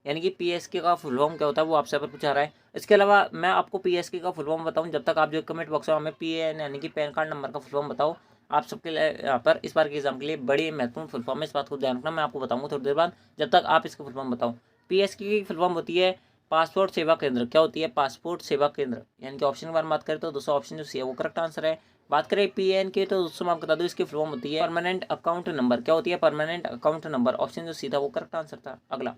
यानी कि PSK का फुल फॉर्म क्या होता है, वो आपसे पर पूछा रहा है। इसके अलावा मैं आपको PSK का फुल फॉर्म बताऊं, जब तक आप जो कमेंट बॉक्स में हमें PAN यानी कि पैन कार्ड नंबर का फुल फॉर्म बताओ। आप सबके लिए यहाँ पर इस बार के एग्जाम के लिए बड़ी महत्वपूर्ण फुल फॉर्म है, इस बात को ध्यान रखना। मैं आपको बताऊंगा थोड़ी देर बाद, जब तक आप इसका फुल फॉर्म बताओ। PSK की फुल फॉर्म होती है पासपोर्ट सेवा केंद्र। क्या होती है, पासपोर्ट सेवा केंद्र, यानी कि ऑप्शन की बार बात करें तो दोस्तों ऑप्शन जो सी है वो करेक्ट आंसर है। बात करें PAN की, तो दोस्तों मैं आपको बता दूं इसकी फुल फॉर्म होती है परमानेंट अकाउंट नंबर। क्या होती है, परमानेंट अकाउंट नंबर, ऑप्शन जो सी था वो करेक्ट आंसर था। अगला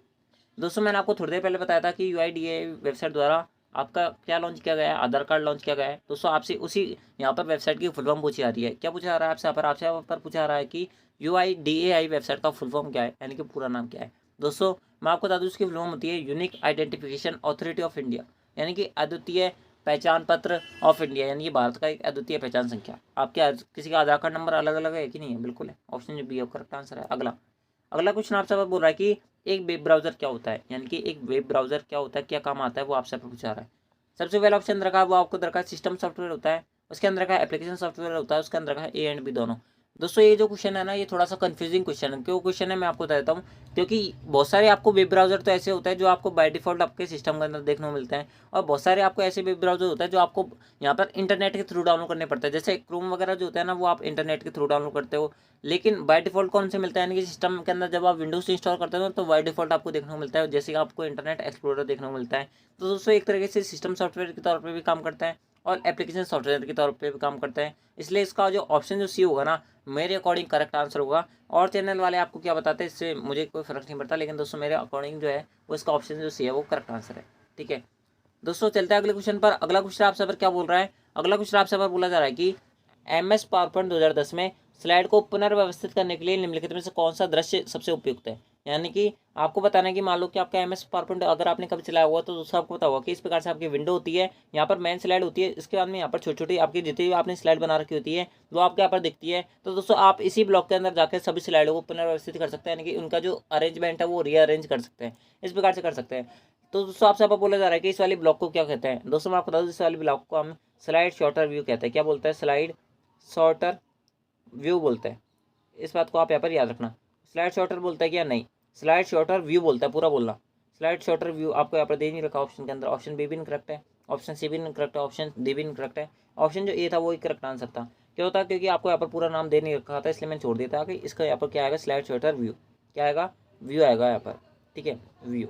दोस्तों मैंने आपको थोड़ी देर पहले बताया था कि UIDAI वेबसाइट द्वारा आपका क्या लॉन्च किया गया है, आधार कार्ड लॉन्च किया गया है। दोस्तों आपसे उसी यहाँ पर वेबसाइट की फुल फॉर्म पूछी जा रही है। क्या पूछा जा रहा है आपसे यहाँ पर पूछा जा रहा है कि UIDAI वेबसाइट का फुल फॉर्म क्या है, यानी कि पूरा नाम क्या है। दोस्तों मैं आपको बता दूँ इसकी फुल फॉर्म होती है unique identification authority of India, यानी कि अद्वितीय पहचान पत्र ऑफ इंडिया, यानी कि भारत का एक अद्वितीय पहचान संख्या। आपके किसी का आधार कार्ड नंबर अलग अलग है कि नहीं है, बिल्कुल है, ऑप्शन जो बी है करेक्ट आंसर है। अगला अगला क्वेश्चन आपसे बोल रहा है कि एक वेब ब्राउजर क्या होता है, यानी कि एक वेब ब्राउजर क्या होता है, क्या काम आता है, वो आपसे पूछा रहा है। सबसे पहला ऑप्शन रखा है वो आपको रखा है सिस्टम सॉफ्टवेयर होता है, उसके अंदर रखा है एप्लीकेशन सॉफ्टवेयर होता है, उसके अंदर रखा है A एंड B दोनों। दोस्तों ये जो क्वेश्चन है ना, ये थोड़ा सा कंफ्यूजिंग क्वेश्चन है। क्यों क्वेश्चन है मैं आपको बता देता हूँ, क्योंकि बहुत सारे आपको वेब ब्राउजर तो ऐसे होते हैं जो आपको बाय डिफॉल्ट आपके सिस्टम के अंदर देखने को मिलते हैं, और बहुत सारे आपको ऐसे वेब ब्राउजर होता है जो आपको यहाँ पर इंटरनेट के थ्रू डाउनलोड करने पड़ते हैं। जैसे क्रोम वगैरह जो होता है ना, वो आप इंटरनेट के थ्रू डाउनलोड करते हो, लेकिन बाय डिफॉल्ट कौन से मिलता है, यानी कि सिस्टम के अंदर जब आप विंडोज इंस्टॉल करते हो तो बाय डिफॉल्ट आपको देखने को मिलता है, जैसे कि आपको इंटरनेट एक्सप्लोरर देखने को मिलता है। तो दोस्तों एक तरीके से सिस्टम सॉफ्टवेयर के तौर पर भी काम करता है और एप्लीकेशन सॉफ्टवेयर के तौर पे भी काम करता है, इसलिए इसका जो ऑप्शन जो सी होगा ना, मेरे अकॉर्डिंग करेक्ट आंसर होगा। और चैनल वाले आपको क्या बताते हैं इससे मुझे कोई फर्क नहीं पड़ता, लेकिन दोस्तों मेरे अकॉर्डिंग जो है वो इसका ऑप्शन जो सी है वो करेक्ट आंसर है। ठीक है दोस्तों, चलते हैं अगले क्वेश्चन पर। अगला क्वेश्चन आपसे पर क्या बोल रहा है, अगला क्वेश्चन आपसे पर बोला जा रहा है कि MS पावरपॉइंट 2010 में स्लाइड को पुनर्व्यवस्थित करने के लिए निम्नलिखित में से कौन सा दृश्य सबसे उपयुक्त है। यानी कि आपको बताना है कि मान लो कि आपका MS पावरपॉइंट अगर आपने कभी चलाया हुआ तो दोस्तों आपको पता होगा कि इस प्रकार से आपकी विंडो होती है, यहाँ पर मेन स्लाइड होती है, इसके बाद में यहाँ पर छोटी छोटी आपकी जितनी भी आपने स्लाइड बना रखी होती है वो आपके यहाँ पर दिखती है। तो दोस्तों आप इसी ब्लॉक के अंदर जाकर सभी स्लाइडों को पुनर्व्यवस्थित कर सकते हैं, यानी कि उनका जो अरेंजमेंट है वो रीअरेंज कर सकते हैं, इस प्रकार से कर सकते हैं। तो दोस्तों आपसे आप बोला जा रहा है कि इस वाली ब्लॉक को क्या कहते हैं। दोस्तों मैं आपको बता दूं, इस वाली ब्लॉक को हम स्लाइड शॉर्टर व्यू कहते हैं। क्या बोलते हैं, स्लाइड शॉर्टर व्यू बोलते हैं, इस बात को आप यहाँ पर याद रखना। स्लाइड शॉर्टर बोलता है क्या, नहीं, स्लाइड शॉर्टर व्यू बोलता है, पूरा बोलना। स्लाइड शॉर्टर व्यू आपको यहाँ पर दे नहीं रखा ऑप्शन के अंदर, ऑप्शन बी भी इनकरेक्ट है, ऑप्शन सी भी इनकरेक्ट है, ऑप्शन डी भी इनकरेक्ट है, ऑप्शन जो ए था वो ही करेक्ट आंसर था। क्या होता है, क्योंकि आपको यहाँ पर पूरा नाम दे नहीं रखा था, इसलिए मैंने छोड़ दिया था कि इसका यहाँ पर क्या आएगा, स्लाइड शॉर्टर व्यू, क्या आएगा, व्यू आएगा यहाँ पर। ठीक है, व्यू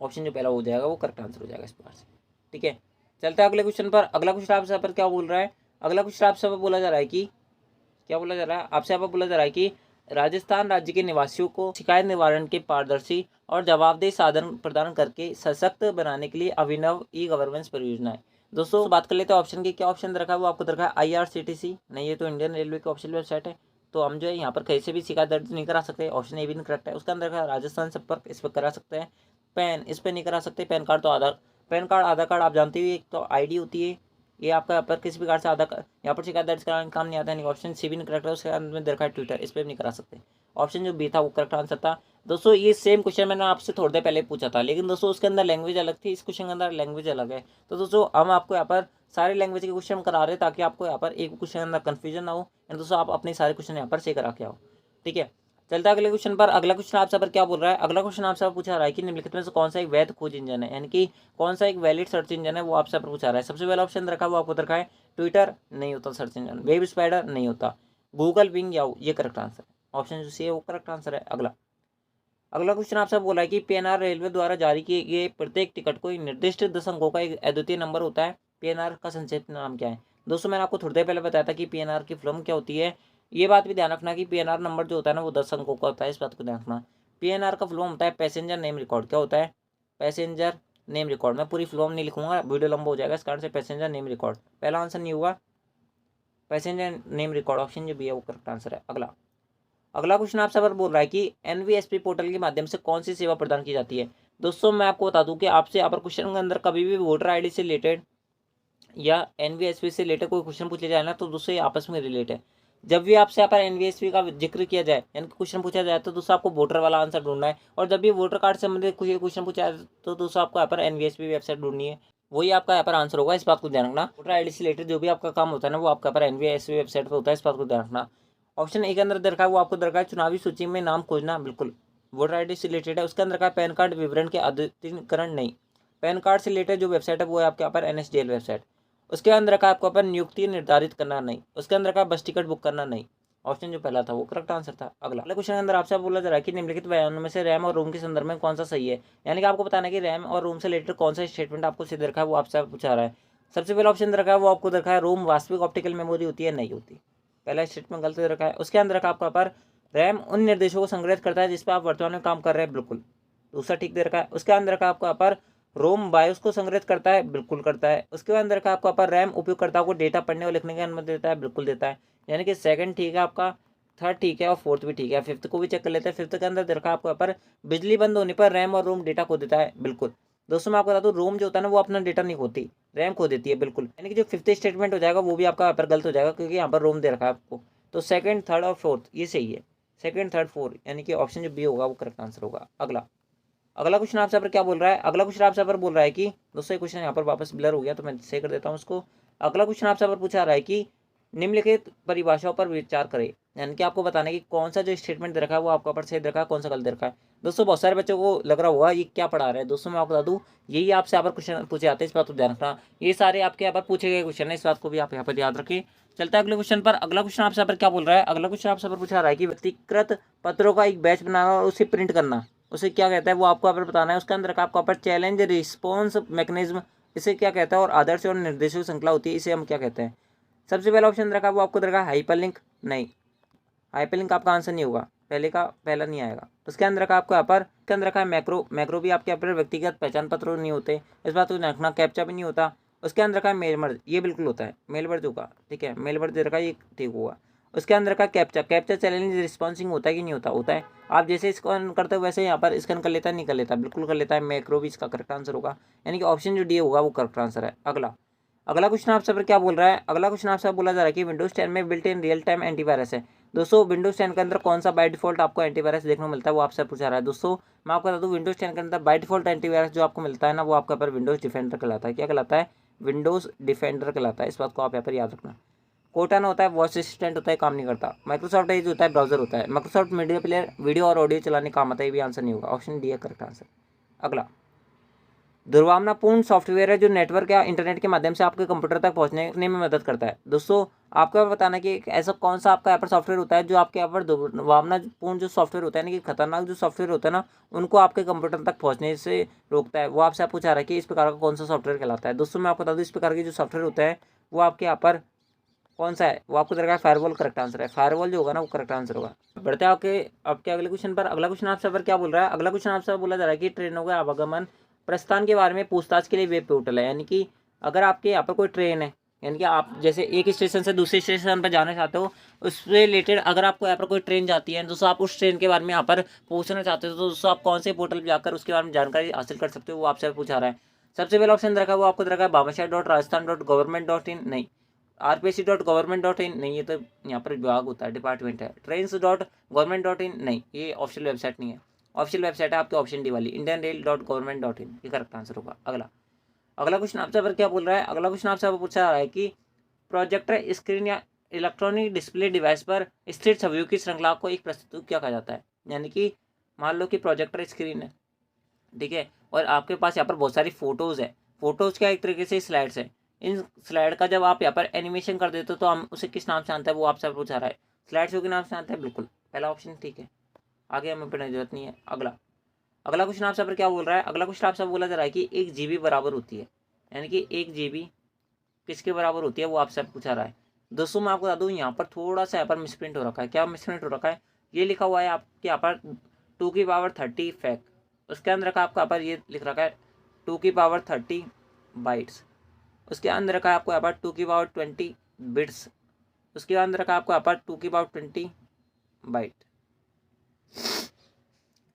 ऑप्शन जो पहला हो जाएगा वो करेक्ट आंसर हो जाएगा इस प्रकार से। ठीक है, चलते हैं अगले क्वेश्चन पर। अगला क्वेश्चन आपसे यहाँ पर क्या बोल रहा है, अगला क्वेश्चन आपसे बोला जा रहा है कि क्या बोला जा रहा है, आपसे यहाँ पर बोला जा रहा है कि राजस्थान राज्य के निवासियों को शिकायत निवारण के पारदर्शी और जवाबदेह साधन प्रदान करके सशक्त बनाने के लिए अभिनव E-गवर्नेंस परियोजना है। दोस्तों बात कर लेते हैं ऑप्शन की, क्या ऑप्शन रखा है वो आपको रखा है IRCTC, नहीं ये तो इंडियन रेलवे की ऑफिशियल वेबसाइट है, तो हम जो है यहाँ पर कहीं से भी शिकायत दर्ज नहीं करा सकते, ऑप्शन ए भी नहीं करेक्ट है। उसके अंदर रखा है राजस्थान संपर्क, इस पर करा सकते हैं। पैन, इस पर नहीं करा सकते, पैन कार्ड तो आधार पैन कार्ड, आधार कार्ड आप जानते ही, एक तो आईडी होती है, ये आपका यहाँ पर किसी प्रकार से आधार कार्ड यहाँ पर शिकायत दर्ज कराने का काम नहीं आता है। ऑप्शन सी भी नहीं करेक्ट है, उसके अंदर में दरकार ट्विटर, इस पर भी नहीं करा सकते। ऑप्शन जो बी था वो करेक्ट आंसर था। दोस्तों ये सेम क्वेश्चन मैंने आपसे थोड़ी देर पहले पूछा था, लेकिन दोस्तों उसके अंदर लैंग्वेज अलग थी, इस क्वेश्चन के अंदर लैंग्वेज अलग है। तो दोस्तों हम आपको यहाँ पर सारे लैंग्वेज के क्वेश्चन करा रहे हैं ताकि आपको यहाँ पर एक क्वेश्चन के अंदर कन्फ्यूजन ना हो, एंड दोस्तों आप अपने सारे क्वेश्चन यहाँ पर सही करा के आओ। ठीक है, चलता है अगले क्वेश्चन पर। अगला क्वेश्चन आपसे पर क्या बोल रहा है, अगला क्वेश्चन आपसे पूछा रहा है कि निम्नलिखित में से कौन सा एक वैध खोज इंजन है, यानी कि कौन सा एक वैलिड सर्च इंजन है, वो आपसे पूछा रहा है। सबसे पहला ऑप्शन रखा है वो आपको रखा है ट्विटर, नहीं होता सर्च इंजन। वेब स्पाइडर नहीं होता। गूगल, बिंग, याहू, ये करेक्ट आंसर है। ऑप्शन जो सी है वो करेक्ट आंसर है। अगला क्वेश्चन आपसे बोला है कि पीएनआर रेलवे द्वारा जारी किए गए प्रत्येक टिकट को एक निर्दिष्ट 10 अंकों का एक अद्वितीय नंबर होता है। पीएनआर का संक्षिप्त नाम क्या है। दोस्तों मैंने आपको थोड़ी देर पहले बताया था कि पीएनआर की फुल क्या होती है। ये बात भी ध्यान रखना कि पीएनआर नंबर जो होता है ना वो 10 अंकों का होता है, इस बात को ध्यान रखना। पीएनआर का फुल होता है पैसेंजर नेम रिकॉर्ड। क्या होता है, पैसेंजर नेम रिकॉर्ड। मैं पूरी फुल नहीं लिखूंगा, वीडियो लंबा हो जाएगा, इस कारण से पैसेंजर नेम रिकॉर्ड पहला आंसर नहीं हुआ, पैसेंजर नेम रिकॉर्ड ऑप्शन जो भी है वो करेक्ट आंसर है। अगला क्वेश्चन आपसे पर बोल रहा है कि एनवीएसपी पोर्टल के माध्यम से कौन सी सेवा प्रदान की जाती है। दोस्तों मैं आपको बता दूं कि आपसे यहाँ पर क्वेश्चन के अंदर कभी भी वोटर आईडी से रिलेटेड या एनवीएसपी से रिलेटेड कोई क्वेश्चन पूछे जाए ना, तो दोस्तों ये आपस में रिलेट है। जब भी आपसे यहाँ पर एनवीएसपी का जिक्र किया जाए यानी क्वेश्चन पूछा जाए, तो दोस्तों आपको वोटर वाला आंसर ढूंढना है, और जब भी वोटर कार्ड से संबंधित कोई क्वेश्चन पूछा जाए तो दोस्तों आपको यहाँ पर एनवीएसपी वेबसाइट ढूंढनी है, वही आपका यहाँ पर आंसर होगा, इस बात को ध्यान रखना। वोटर आईडी से रिलेटेड जो भी आपका काम होता है ना वो आपका पर एनवीएसपी वेबसाइट पर होता है, इस बात को ध्यान रखना। ऑप्शन ए के अंदर दरकार वो आपको दरकार चुनावी सूची में नाम खोजना, बिल्कुल वोटर आईडी से रिलेटेड है। उसके अंदर का पैन कार्ड विवरण के अद्यतनीकरण नहीं। पैन कार्ड से रिलेटेड जो वेबसाइट है वो है आपके यहाँ पर एनएसडीएल वेबसाइट। उसके अंदर का आपको अपन नियुक्ति निर्धारित करना नहीं। उसके अंदर का बस टिकट बुक करना नहीं। ऑप्शन जो पहला था वो करेक्ट आंसर था। अगला क्वेश्चन के अंदर आपसे बोला जा रहा है कि निम्नलिखित बयानों में से रैम और रोम के संदर्भ में कौन सा सही है, यानी कि आपको बताना है कि रैम और रोम से रिलेटेड कौन सा स्टेटमेंट आपको सीधे रखा है, वो आपसे पूछा रहा है। सबसे पहला ऑप्शन रखा है वो आपको रखा है रोम वास्तविक ऑप्टिकल मेमोरी होती है, नहीं होती, पहला स्टेटमेंट गलत रखा है। उसके अंदर रखा आपका पर रैम उन निर्देशों को संग्रहित करता है जिस पर आप वर्तमान में काम कर रहे हैं, बिल्कुल, दूसरा ठीक दे रखा है। उसके अंदर रखा आपका पर रोम बायोस को संग्रहित करता है, बिल्कुल करता है। उसके बाद अंदर का आपका पर रैम उपयोगकर्ताओं को डेटा पढ़ने और लिखने की अनुमति देता है, बिल्कुल देता है, यानी कि सेकंड ठीक है आपका, थर्ड ठीक है और फोर्थ भी ठीक है। फिफ्थ को भी चेक कर लेते हैं। फिफ्थ के अंदर देखा आपको पर बिजली बंद होने पर रैम और रोम डेटा खो देता है, बिल्कुल। दोस्तों मैं आपको बता दूं रोम जो होता है ना वो अपना डेटा नहीं खोती, रैम खो देती है, बिल्कुल, यानी कि जो फिफ्थ स्टेटमेंट हो जाएगा वो भी आपका यहाँ पर गलत हो जाएगा क्योंकि यहाँ पर रोम दे रखा है आपको। तो सेकंड, थर्ड और फोर्थ ये सही है, सेकंड, थर्ड, फोर्थ, यानी कि ऑप्शन जो बी होगा वो करेक्ट आंसर होगा। अगला क्वेश्चन आपसे पर क्या बोल रहा है, अगला क्वेश्चन आपसे पर बोल रहा है कि दोस्तों ये क्वेश्चन यहाँ पर वापस ब्लर हो गया तो मैं सही कर देता हूँ उसको। अगला क्वेश्चन आपसे पर पूछा रहा है कि निम्नलिखित परिभाषाओं पर विचार करें, यानी कि आपको बताना है कि कौन सा जो स्टेटमेंट दे रखा है वो आपका पर सही दे रखा है, कौन सा गलत दे रखा है। दोस्तों बहुत सारे बच्चों को लग रहा होगा ये क्या पढ़ा रहे हैं। दोस्तों मैं आपको बता दूं यही आपसे यहाँ पर क्वेश्चन पूछे जाते हैं, इस बात को ध्यान रखना। ये सारे आपके यहाँ पर पूछे गए क्वेश्चन है, इस बात को भी आप यहाँ पर याद रखें। चलता है अगले क्वेश्चन पर। अगला क्वेश्चन आपसे पर क्या बोल रहा है, अगला क्वेश्चन आपसे पर पूछा रहा है कि व्यक्तिगत पत्रों का एक बैच बनाना और उसे प्रिंट करना, उसे क्या कहता है वो आपको यहाँ पर बताना है। उसके अंदर का आपको चैलेंज रिस्पॉन्स मैकेनिज्म, इसे क्या कहता है, और आदर्श और निर्देशों की श्रृंखला होती है, इसे हम क्या कहते हैं। सबसे पहला ऑप्शन रखा वो आपको रखा हाइपरलिंक, नहीं, हाइपरलिंक आपका आंसर नहीं होगा, पहले का पहला नहीं आएगा। उसके अंदर रखा आपको यहाँ पर के अंदर रखा है मैक्रो, मैक्रो भी आपके यहाँ पर व्यक्तिगत पहचान पत्र नहीं होते, इस बात को रखना। कैप्चा भी नहीं होता। उसके अंदर रखा है मेल मर्ज, ये बिल्कुल होता है, मेल मर्ज होगा, ठीक है, मेल मर्ज दे रखा है, ये ठीक होगा। उसके अंदर का कैप्चा, कैप्चा चैलेंज रिस्पॉन्सिंग होता है कि नहीं होता, होता है। आप जैसे स्कैन करते हो वैसे यहाँ पर स्कैन कर लेता है, नहीं कर लेता, बिल्कुल कर लेता है। मैक्रो भी इसका करेक्ट आंसर होगा, यानी कि ऑप्शन जो डी होगा वो करेक्ट आंसर है। अगला क्वेश्चन आपसे पर क्या बोल रहा है, अगला क्वेश्चन आपसे बोला जा रहा है कि विंडोज 10 में built in real time antivirus है। दोस्तों विंडोज 10 के अंदर कौन सा बाय डिफॉल्ट आपको एंटीवायरस देखने को मिलता है वो आपसे पूछा रहा है। दोस्तों मैं आपको बता दूं विंडोज 10 के अंदर बाय डिफॉल्ट एंटीवायरस जो आपको मिलता है ना वो आपका पर विंडोज डिफेंडर कहलाता है। क्या कहलाता है, विंडोज डिफेंडर कहलाता है, इस बात को आप यहाँ पर याद रखना। कोर्टाना होता है वॉइस असिस्टेंट होता है, काम नहीं करता। माइक्रोसॉफ्ट एज होता है ब्राउजर होता है। माइक्रोसॉफ्ट मीडिया प्लेयर वीडियो और ऑडियो चलाने काम आता है, ये भी आंसर नहीं होगा, ऑप्शन डी है करेक्ट आंसर। अगला दुर्भावनापूर्ण सॉफ्टवेयर है जो नेटवर्क या इंटरनेट के माध्यम से आपके कंप्यूटर तक पहुंचने में मदद करता है। दोस्तों आपको बताना कि ऐसा कौन सा आपका यहाँ पर सॉफ्टवेयर होता है जो आपके यहाँ पर दुर्भावनापूर्ण जो सॉफ्टवेयर होता है ना, कि खतरनाक जो सॉफ्टवेयर होता है ना उनको आपके कंप्यूटर तक पहुंचने से रोकता है, वो आपसे आप पूछा रहा है कि इस प्रकार का कौन सा सॉफ्टवेयर कहलाता है। दोस्तों मैं आपको बता दूँ इस प्रकार के जो सॉफ्टवेयर होता है वो आपके यहाँ पर कौन सा है, वो आपको दरकार फायरवॉल करेक्ट आंसर है। फायरवॉल जो होगा ना वो करेक्ट आंसर होगा। बढ़ते हैं आपके अगले क्वेश्चन पर। अगला क्वेश्चन आपसे पर क्या बोल रहा है, अगला क्वेश्चन आपसे बोला जा रहा है कि ट्रेनों के आवागमन प्रस्थान के बारे में पूछताछ के लिए वेब पोर्टल है, यानी कि अगर आपके यहाँ पर कोई ट्रेन है, यानी कि आप जैसे एक स्टेशन से दूसरे स्टेशन पर जाना चाहते हो, उससे रिलेटेड अगर आपको यहाँ पर कोई ट्रेन जाती है दोस्तों, आप उस ट्रेन के बारे में यहाँ पर पूछना चाहते हो तो दोस्तों आप कौन से पोर्टल पर जाकर उसके बारे में जानकारी हासिल कर सकते हो, वो आपसे पूछा रहा है। सबसे पहला ऑप्शन रखा है वो आपको रखा है bhamashah.rajasthan.government.in, नहीं। rpc.government.in, नहीं, ये तो यहाँ पर विभाग होता है, डिपार्टमेंट है। trains.government.in, नहीं, ये ऑफिशियल वेबसाइट नहीं है। ऑफिशियल वेबसाइट है आपके ऑप्शन डी वाली, indianrail.government.in, ये करेक्ट आंसर होगा। अगला क्वेश्चन आपसे पर क्या बोल रहा है? अगला क्वेश्चन आपसे पूछा जा रहा है कि प्रोजेक्टर स्क्रीन या इलेक्ट्रॉनिक डिस्प्ले डिवाइस पर स्थित छवियों की श्रृंखला को एक प्रस्तुत क्या कहा जाता है? यानी कि मान लो कि प्रोजेक्टर स्क्रीन है, ठीक है, और आपके पास यहाँ पर बहुत सारी फोटोज़ है। फोटोज़ क्या एक तरीके से स्लाइड्स है। इन स्लाइड का जब आप यहाँ पर एनिमेशन कर देते हो तो हम उसे किस नाम से जानते हैं, वो आपसे पूछा रहा है। स्लाइड शो के नाम से जानते हैं, बिल्कुल पहला ऑप्शन ठीक है, आगे हमें पढ़ने की जरूरत नहीं है। अगला क्वेश्चन आपसे पर क्या बोल रहा है? अगला क्वेश्चन आपसे बोला जा रहा है कि 1 GB बराबर होती है, यानी कि 1 GB किसके बराबर होती है, वो आपसे पूछा रहा है। दोस्तों मैं आपको बता दूँ, यहाँ पर थोड़ा सा यहाँ पर मिसप्रिंट हो रखा है। क्या मिसप्रिंट हो रखा है? ये लिखा हुआ है आपके यहाँ पर 2 की पावर 30 फैक्ट, उसके अंदर रखा आपको यहाँ पर ये लिख रखा है 2 की पावर 30 बाइट्स, उसके अंदर रखा है आपको यहाँ पर 2 की पावर 20 बिट्स, उसके अंदर रखा है आपको यहाँ पर 2 की पावर 20 बाइट।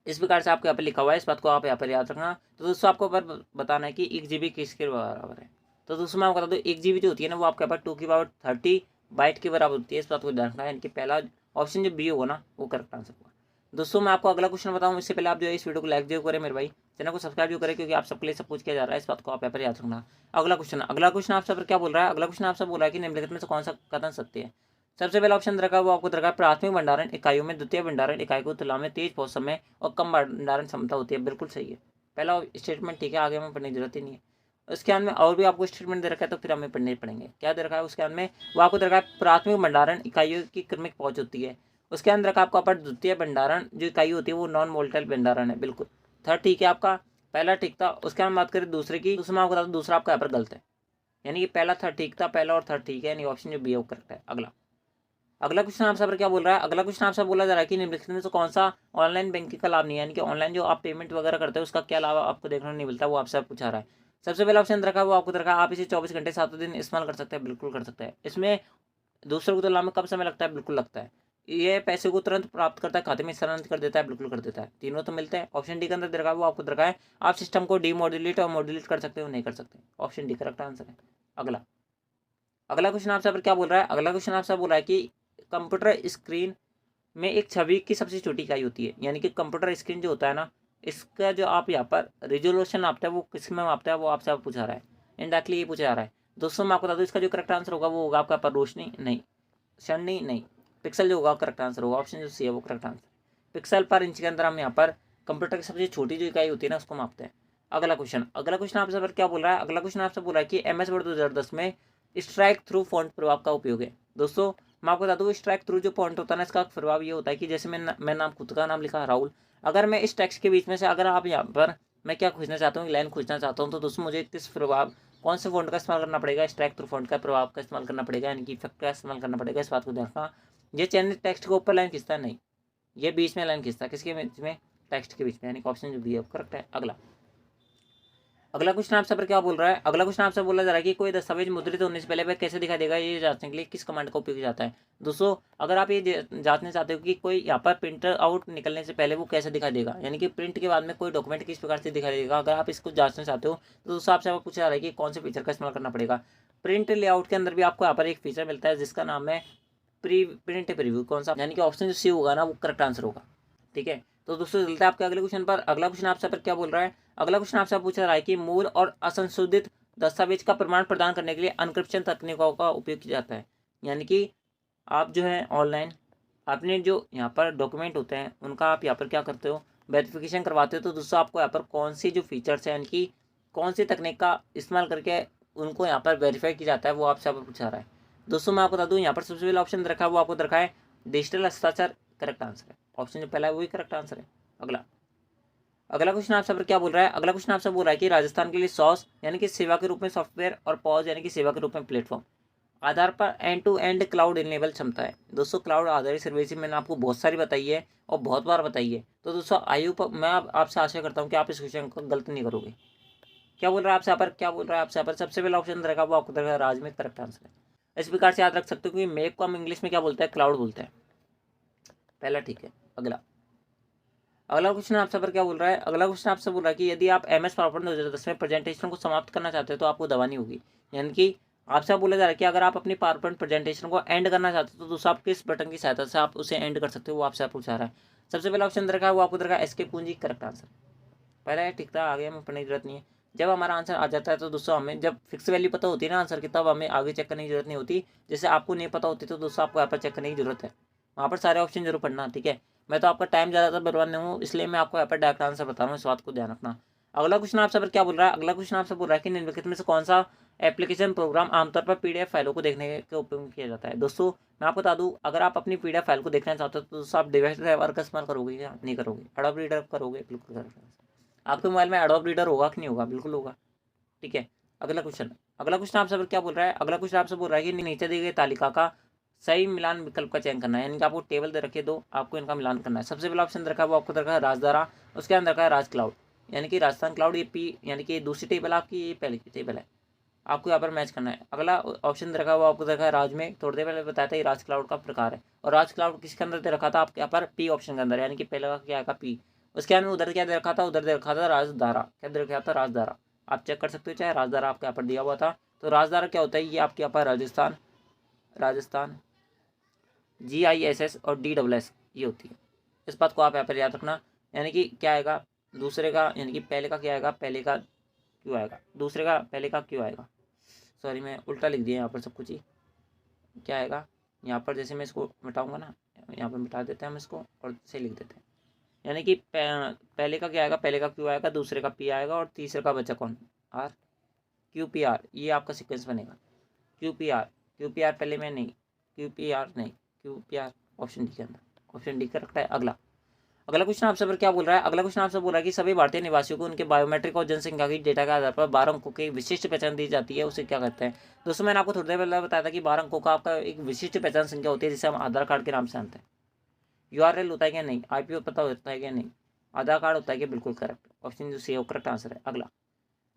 इस प्रकार से आपको यहाँ पर लिखा हुआ है, इस बात को आप यहाँ पर याद रखना। तो दोस्तों आपको पर बताना है कि 1 GB किसके बराबर है। तो दोस्तों मैं आपको बता दूँ 1 GB जो होती है ना, वो आपके यहाँ पर 2 की पावर 30 बाइट के बराबर होती है। इस बात को ध्यान रखना है, यानी कि पहला ऑप्शन जो बी होगा ना, वो करेक्ट आंसर होगा। दोस्तों मैं आपको अगला क्वेश्चन बताऊँ इससे पहले आप जो है इस वीडियो को लाइक जरूर करें मेरे भाई, चैनल को सब्सक्राइब जो करें, क्योंकि आप सबके लिए सब कुछ किया जा रहा है। इस बात को आप यहाँ पर याद रखना। अगला क्वेश्चन आपसे क्या बोल रहा है? अगला क्वेश्चन आपसे बोल रहा है कि निम्नलिखित में से कौन सा कथन सत्य है? सबसे पहला ऑप्शन रखा है वो आपको रखा है प्राथमिक भंडारण इकाइयों में द्वितीय भंडारण इकाई को तुलना में तेज पहुंच समय और कम भंडारण क्षमता होती है। बिल्कुल सही है, पहला स्टेटमेंट ठीक है, आगे हमें पढ़ने की जरूरत ही नहीं है। उसके अंत में और भी आपको स्टेटमेंट दे रखा है, तो फिर हमें पढ़ने पड़ेंगे। क्या दे रखा है उसके अंत में? वो आपको दे रखा है प्राथमिक भंडारण इकाइयों की क्रमिक पहुंच होती है। उसके अंदर रखा आपको पर द्वितीय भंडारण जो इकाई होती है वो नॉन वोल्टाइल भंडारण है। बिल्कुल थर्ड ठीक है आपका, पहला ठीक था। उसके बाद बात करें दूसरे की, दूसरा मैं आपको बता दूं दूसरा आपका यहाँ पर गलत है, यानी कि पहला थर्ड ठीक था, पहला और थर्ड ठीक है, यानी ऑप्शन जो बी है करेक्ट है। अगला क्वेश्चन आपसे पर क्या बोल रहा है? अगला क्वेश्चन आपसे बोला जा रहा है कि निम्नलिखित में से कौन सा ऑनलाइन बैंकिंग का लाभ नहीं है, यानी कि ऑनलाइन जो आप पेमेंट वगैरह करते हो उसका क्या लाभ आपको देखने को नहीं मिलता, वो आपसे पूछा रहा है। सबसे पहला ऑप्शन रखा है वो आपको रखा है आप इसे 24 घंटे 7 दिन इस्तेमाल कर सकते हैं। बिल्कुल कर सकते हैं। इसमें दूसरों की तुलना में कम समय लगता है, बिल्कुल लगता है। ये पैसे को तुरंत प्राप्त करता है, खाते में स्थानांतरित कर देता है, बिल्कुल कर देता है। तीनों तो मिलते हैं। ऑप्शन डी के अंदर रखा है वो आपको रखा है आप सिस्टम को डीमोडुलेट और मॉड्यूलेट कर सकते हो, नहीं कर सकते। ऑप्शन डी करेक्ट आंसर है। अगला क्वेश्चन आपसे पर क्या बोल रहा है? अगला क्वेश्चन आपसे बोल रहा है कि कंप्यूटर स्क्रीन में एक छवि की सबसे छोटी इकाई होती है, यानी कि कंप्यूटर स्क्रीन जो होता है ना, इसका जो आप यहाँ पर रिजोल्यूशन मापते हैं वो किस में मापता है, वो आपसे पूछा रहा है। इनडायरेक्टली ये पूछा जा रहा है। दोस्तों मैं आपको बता दूँ इसका जो करेक्ट आंसर होगा वो होगा आपका पर रोशनी, नहीं क्षणी, नहीं पिक्सल जो होगा करेक्ट आंसर होगा। ऑप्शन जो सी है वो करेक्ट आंसर। पिक्सल पर इंच के अंदर हम यहाँ पर कंप्यूटर की सबसे छोटी जो इकाई होती है ना उसको मापते हैं। अगला क्वेश्चन आपसे पर क्या बोल रहा है? अगला क्वेश्चन आपसे बोल रहा है कि MS वर्ड 2010 में स्ट्राइक थ्रू फॉन्ट प्रभाव का उपयोग है। दोस्तों मैं आपको बता दूँ स्ट्राइक थ्रू जो फॉन्ट होता है ना, इसका प्रभाव ये होता है कि जैसे मैं नाम खुद का नाम लिखा राहुल, अगर मैं इस टेक्स्ट के बीच में से अगर आप यहाँ पर मैं क्या खोजना चाहता हूँ, लाइन खोजना चाहता हूँ, तो दोस्तों मुझे किस प्रभाव कौन से फॉन्ट का इस्तेमाल करना पड़ेगा? स्ट्राइक थ्रू फॉन्ट का प्रभाव का इस्तेमाल करना पड़ेगा, यानी कि इफेक्ट का इस्तेमाल करना पड़ेगा। इस बात को ध्यान रखना। ये चैनल टेक्स्ट के ऊपर लाइन खींचता है, नहीं ये बीच में लाइन खींचता है। किसके बीच में? टेक्स्ट के बीच में, यानी कि ऑप्शन जो बी है करेक्ट है। अगला क्वेश्चन आपसे पर क्या बोल रहा है? अगला क्वेश्चन आपसे बोला जा रहा है कि कोई दस्तावेज मुद्रित होने से पहले वह कैसे दिखाई देगा, ये जांचने के लिए किस कमांड का उपयोग किया जाता है? दोस्तों अगर आप ये जांचना चाहते हो कि कोई यहाँ पर प्रिंटर आउट निकलने से पहले वो कैसे दिखाई देगा, यानी कि प्रिंट के बाद में कोई डॉक्यूमेंट किस प्रकार से दिखाई देगा, अगर आप इसको जांचना चाहते हो तो दोस्तों आपसे पूछा जा रहा है कि कौन से फीचर का इस्तेमाल करना पड़ेगा। प्रिंट लेआउट के अंदर भी आपको यहाँ पर एक फीचर मिलता है जिसका नाम है प्रिंट प्रीव्यू। कौन सा? यानी कि ऑप्शन जो सी होगा ना वो करेक्ट आंसर होगा। ठीक है, तो दोस्तों चलते हैं आपके अगले क्वेश्चन पर। अगला क्वेश्चन आपसे पर क्या बोल रहा है? अगला क्वेश्चन आपसे पूछा रहा है कि मूल और असंशोधित दस्तावेज का प्रमाण प्रदान करने के लिए एन्क्रिप्शन तकनीकों का उपयोग किया जाता है। यानी कि आप जो है ऑनलाइन अपने जो यहाँ पर डॉक्यूमेंट होते हैं उनका आप यहाँ पर क्या करते हो, वेरिफिकेशन करवाते हो। तो दोस्तों आपको यहाँ पर कौन सी जो फीचर्स हैं, यानी कि कौन सी तकनीक का इस्तेमाल करके उनको यहाँ पर वेरीफाई किया जाता है, वो आपसे यहाँ पर पूछा रहा है। दोस्तों मैं आपको बता दूँ यहाँ पर सबसे पहला ऑप्शन रखा है वो आपको रखा है डिजिटल हस्ताक्षर, करेक्ट आंसर है। ऑप्शन जो पहला है वही करेक्ट आंसर है। अगला क्वेश्चन आपसे क्या बोल रहा है? अगला क्वेश्चन आपसे बोल रहा है कि राजस्थान के लिए सॉस यानी कि सेवा के रूप में सॉफ्टवेयर और पॉज यानी कि सेवा के रूप में प्लेटफॉर्म आधार पर end to end cloud enable क्षमता है। दोस्तों क्लाउड आधारित सर्विस मैंने आपको बहुत सारी बताई है और बहुत बार बताई है। तो दोस्तों आयु पर मैं आपसे आशा करता हूँ कि आप इस क्वेश्चन को गलत नहीं करोगे। क्या बोल रहा है आपसे यहाँ पर? क्या बोल रहा है आपसे यहाँ पर? सबसे पहला ऑप्शन रहेगा वो आपको रहेगा राज में करेक्ट आंसर है। इस प्रकार से याद रख सकते हो कि मेक को हम इंग्लिश में क्या बोलते हैं? क्लाउड बोलते हैं। पहला ठीक है। अगला क्वेश्चन आपसे पर क्या बोल रहा है, अगला क्वेश्चन आपसे बोल रहा है कि यदि आप MS पावरपॉइंट 2010 में प्रेजेंटेशन को समाप्त करना चाहते हो तो आपको दबानी होगी। यानी कि आपसे बोला जा रहा है कि अगर आप अपनी पावरपॉइंट प्रेजेंटेशन को एंड करना चाहते हो तो दोस्तों आप किस बटन की सहायता से आप उसे एंड कर सकते हो, वो आपसे पूछा रहा है। सबसे पहला ऑप्शन रखा है वो आपको रखा है एस्केप पूंजी, करेक्ट आंसर। पहला है ठीक था, आगे हमें पढ़ने की जरूरत नहीं है। जब हमारा आंसर आ जाता है तो दोस्तों हमें जब फिक्स वैल्यू पता होती है ना आंसर की, तब हमें आगे चेक करने की जरूरत नहीं होती। जैसे आपको नहीं पता होती तो दोस्तों आपको यहाँ पर चेक करने की जरूरत है, वहाँ पर सारे ऑप्शन जरूर पढ़ना, ठीक है। मैं तो आपका टाइम ज़्यादातर बर्बाद नहीं हूँ, इसलिए मैं आपको यहाँ पर डायरेक्ट आंसर बता रहा हूँ, इस बात को ध्यान रखना। अगला क्वेश्चन आपसे पर क्या बोल रहा है, अगला क्वेश्चन आपसे बोल रहा है कि निम्नलिखित में से कौन सा एप्लीकेशन प्रोग्राम आमतौर पर PDF फाइलों को देखने के उपयोग किया जाता है। दोस्तों मैं आपको बता दूं, अगर आप अपनी PDF फाइल को देखना चाहते हो तो दोस्तों आप डिवाइस ड्राइवर का इस्तेमाल करोगे या नहीं करोगे, एडोब रीडर करोगे, बिल्कुल करोगे। आपके मोबाइल में एडोब रीडर होगा कि नहीं होगा, बिल्कुल होगा, ठीक है। अगला क्वेश्चन आपसे क्या बोल रहा है, अगला क्वेश्चन आपसे बोल रहा है कि नीचे दी गई तालिका का सही मिलान विकल्प का चयन करना है। यानी कि आपको टेबल दे रखे दो, आपको इनका मिलान करना है। सबसे पहला ऑप्शन रखा है वो आपको रखा है राजधारा, उसके अंदर रखा है राज क्लाउड, यानी कि राजस्थान क्लाउड, ये पी यानी कि दूसरी टेबल आपकी, ये पहले की टेबल है, आपको यहाँ पर मैच करना है। अगला ऑप्शन रखा है वो आपको रखा है राज में, थोड़ी देर पहले बताया था ये राज क्लाउड का प्रकार है, और राज क्लाउड किसके अंदर दे रखा था आपके यहाँ पर पी ऑप्शन के अंदर, यानी कि पहले का क्या आएगा पी। उसके अंदर उधर क्या दे रखा था, उधर दे रखा था राजधारा, क्या दे रखा था राजधारा, आप चेक कर सकते हो, चाहे राजधारा आपके यहाँ पर दिया हुआ था। तो राजधारा क्या होता है, ये आपके यहाँ पर राजस्थान, राजस्थान GISS और DSS ये होती है, इस बात को आप यहाँ पर याद रखना। यानी कि क्या आएगा दूसरे का, यानी कि पहले का क्या आएगा, पहले का क्यों आएगा, दूसरे का पहले का क्यों आएगा, सॉरी मैं उल्टा लिख दिया यहाँ पर सब कुछ ही, क्या आएगा यहाँ पर, जैसे मैं इसको मिटाऊंगा ना, यहाँ पर मिटा देते हैं हम इसको और से लिख देते हैं। यानी कि पहले का क्या आएगा, पहले का क्यू आएगा, दूसरे का पी आएगा, और तीसरे का बचा कौन, आर, QPR, ये आपका सीक्वेंस बनेगा। QPR पहले में नहीं, QPR नहीं, QPR ऑप्शन डी के अंदर, ऑप्शन डी का रखता है। अगला क्वेश्चन आपसे पर क्या बोल रहा है, अगला क्वेश्चन आपसे बोल रहा है कि सभी भारतीय निवासियों को उनके बायोमेट्रिक और जनसंख्या की डेटा के आधार पर 12 अंकों की विशिष्ट पहचान दी जाती है, उसे क्या कहते हैं। दोस्तों मैंने आपको थोड़ी देर पहले बताया था कि 12 अंकों का आपका एक विशिष्ट पहचान संख्या होती है, जिसे हम आधार कार्ड के नाम से जानते हैं। URL होता है क्या, नहीं। IPO पता होता है क्या, नहीं। आधार कार्ड होता है क्या, बिल्कुल करेक्ट, ऑप्शन जो सी करेक्ट आंसर है।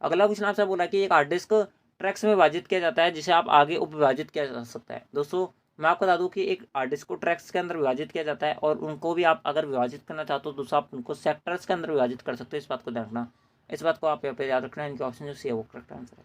अगला क्वेश्चन आपसे बोला कि एक हार्ड डिस्क ट्रैक्स में विभाजित किया जाता है, जिसे आप आगे उपविभाजित किया जा सकता है। दोस्तों मैं आपको बता दूं कि एक हार्ड डिस्क को ट्रैक्स के अंदर विभाजित किया जाता है, और उनको भी आप अगर विभाजित करना चाहते हो दोस्तों आप उनको सेक्टर्स के अंदर विभाजित कर सकते हो, इस बात को ध्यान रखना, इस बात को आप यहाँ पे याद रखना। इनके ऑप्शन जो सी है वो करेक्ट आंसर है।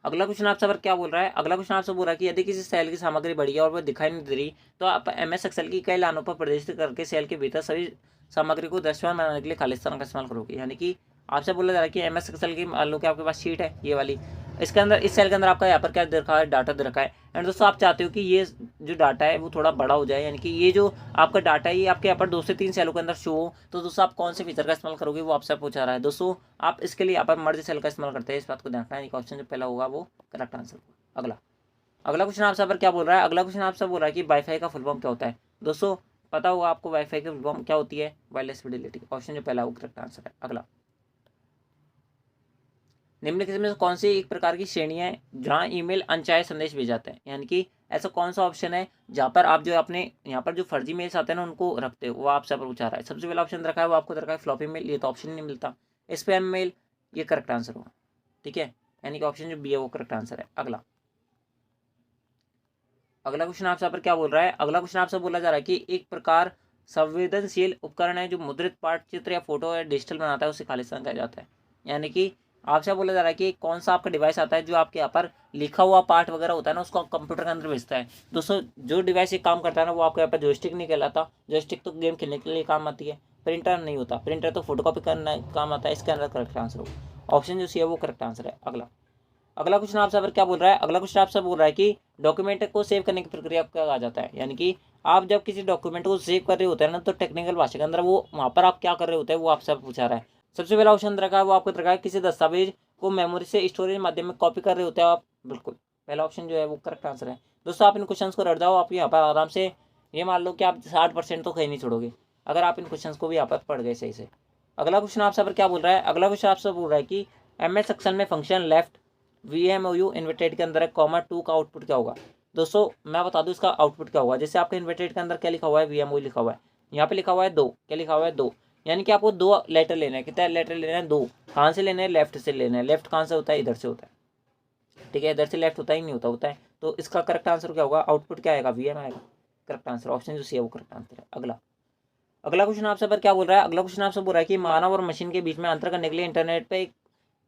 अगला क्वेश्चन आपसे पर क्या बोल रहा है, अगला क्वेश्चन आपसे बोल रहा है कि यदि किसी सेल की सामग्री बढ़ी है और वह दिखाई नहीं दे रही तो आप MS एक्सेल की कई लाइनों पर प्रदर्शित करके सेल के भीतर सभी सामग्री को दृश्यमान बनाने के लिए खाली स्थान का इस्तेमाल करोगे। यानी कि आपसे बोला जा रहा है कि MS एक्सेल की मान लो कि आपके पास शीट है ये वाली, इसके अंदर इस सेल के अंदर आपका यहाँ पर क्या दे रखा है, डाटा दे रखा है। एंड दोस्तों आप चाहते हो कि ये जो डाटा है वो थोड़ा बड़ा हो जाए, यानी कि ये जो आपका डाटा है ये आपके यहाँ पर 2 से 3 सेलों के अंदर शो हो, तो दोस्तों आप कौन से फीचर का इस्तेमाल करोगे, वो आपसे पूछा रहा है। दोस्तों आप इसके लिए यहाँ पर मर्ज सेल का इस्तेमाल करते हैं, इस बात को ध्यान रखना है। ऑप्शन जो पहला होगा वो करेक्ट आंसर। अगला अगला क्वेश्चन आपसे पर क्या बोल रहा है, अगला क्वेश्चन आपसे बोल रहा है कि वाईफाई का फुल फॉर्म क्या होता है। दोस्तों पता होगा आपको वाईफाई की फुल फॉर्म क्या होती है, वायरलेस फिडेलिटी, ऑप्शन जो पहला वो करेक्ट आंसर है। अगला निम्नलिखित में से कौन सी एक प्रकार की श्रेणी है जहां ईमेल अनचाहे संदेश भेज जाते हैं। यानी कि ऐसा कौन सा ऑप्शन है जहां पर आप जो अपने यहाँ पर जो फर्जी मेल्स आते हैं ना उनको रखते हो, वो आपसे पूछा रहा है। सबसे पहला ऑप्शन रखा है वो आपको रखा है फ्लॉपी मेल, ये तो ऑप्शन नहीं मिलता। स्पैम मेल, ये करेक्ट आंसर होगा, ठीक है, यानी कि ऑप्शन जो बी है वो करेक्ट आंसर है। अगला क्वेश्चन आपसे पर क्या बोल रहा है, अगला क्वेश्चन आपसे बोला जा रहा है कि एक प्रकार संवेदनशील उपकरण है जो मुद्रित पाठ चित्र या फोटो या डिजिटल बनाता है, उसे खालिस्तान कहा जाता है। यानी कि आपसे बोला जा रहा है कि कौन सा आपका डिवाइस आता है जो आपके यहाँ पर लिखा हुआ पार्ट वगैरह होता है ना उसको कंप्यूटर के अंदर भेजता है। दोस्तों जो डिवाइस ये काम करता है ना वो आपके यहाँ पर जॉयस्टिक नहीं कहलाता, जॉयस्टिक तो गेम खेलने के लिए काम आती है, प्रिंटर नहीं होता, प्रिंटर तो फोटोकॉपी करना काम आता है। इसके अंदर करेक्ट आंसर होगा, ऑप्शन जो सी है वो करेक्ट आंसर है। अगला क्वेश्चन आपसे क्या बोल रहा है, अगला क्वेश्चन आपसे बोल रहा है कि डॉक्यूमेंट को सेव करने की प्रक्रिया क्या कहा जाता है। यानी कि आप जब किसी डॉक्यूमेंट को सेव कर रहे होते हैं ना तो टेक्निकल भाषा के अंदर वो वहाँ पर आप क्या कर रहे होते हैं वो आपसे पूछा रहा है। सबसे पहला ऑप्शन रखा है वो आपको रखा है किसी दस्तावेज को मेमोरी से स्टोरेज माध्यम में कॉपी कर रहे होते हैं आप, बिल्कुल पहला ऑप्शन जो है वो करेक्ट आंसर है। दोस्तों आप इन क्वेश्चन को रट जाओ, आप यहाँ पर आराम से ये मान लो कि आप 60% तो कहीं नहीं छोड़ोगे अगर आप इन क्वेश्चन को भी यहाँ पर पढ़ गए सही से। अगला क्वेश्चन आपसे पर क्या बोल रहा है, अगला क्वेश्चन आपसे बोल रहा है कि MS सेक्शन में फंक्शन लेफ्ट VMOU इन्वर्टेड के अंदर है कॉमा 2 का आउटपुट क्या होगा। दोस्तों मैं बता दूं इसका आउटपुट क्या होगा। जैसे आपके इन्वर्टेड के अंदर क्या लिखा हुआ है, VMOU लिखा हुआ है, यहाँ पे लिखा हुआ है 2, क्या लिखा हुआ है 2, यानी कि आपको 2 लेटर लेना है। कितना लेटर लेना है, 2। कहाँ से लेना है, लेफ्ट से लेना है। लेफ्ट कहाँ से होता है, इधर से होता है, ठीक है, इधर से लेफ्ट होता ही नहीं होता, होता है। तो इसका करेक्ट आंसर क्या होगा, आउटपुट क्या आएगा, VM आएगा, करेक्ट आंसर, ऑप्शन जो सी है वो करेक्ट आंसर है। अगला क्वेश्चन आपसे पर क्या बोल रहा है, अगला क्वेश्चन आपसे बोल रहा है कि मानव और मशीन के बीच में अंतर करने के लिए इंटरनेट पे एक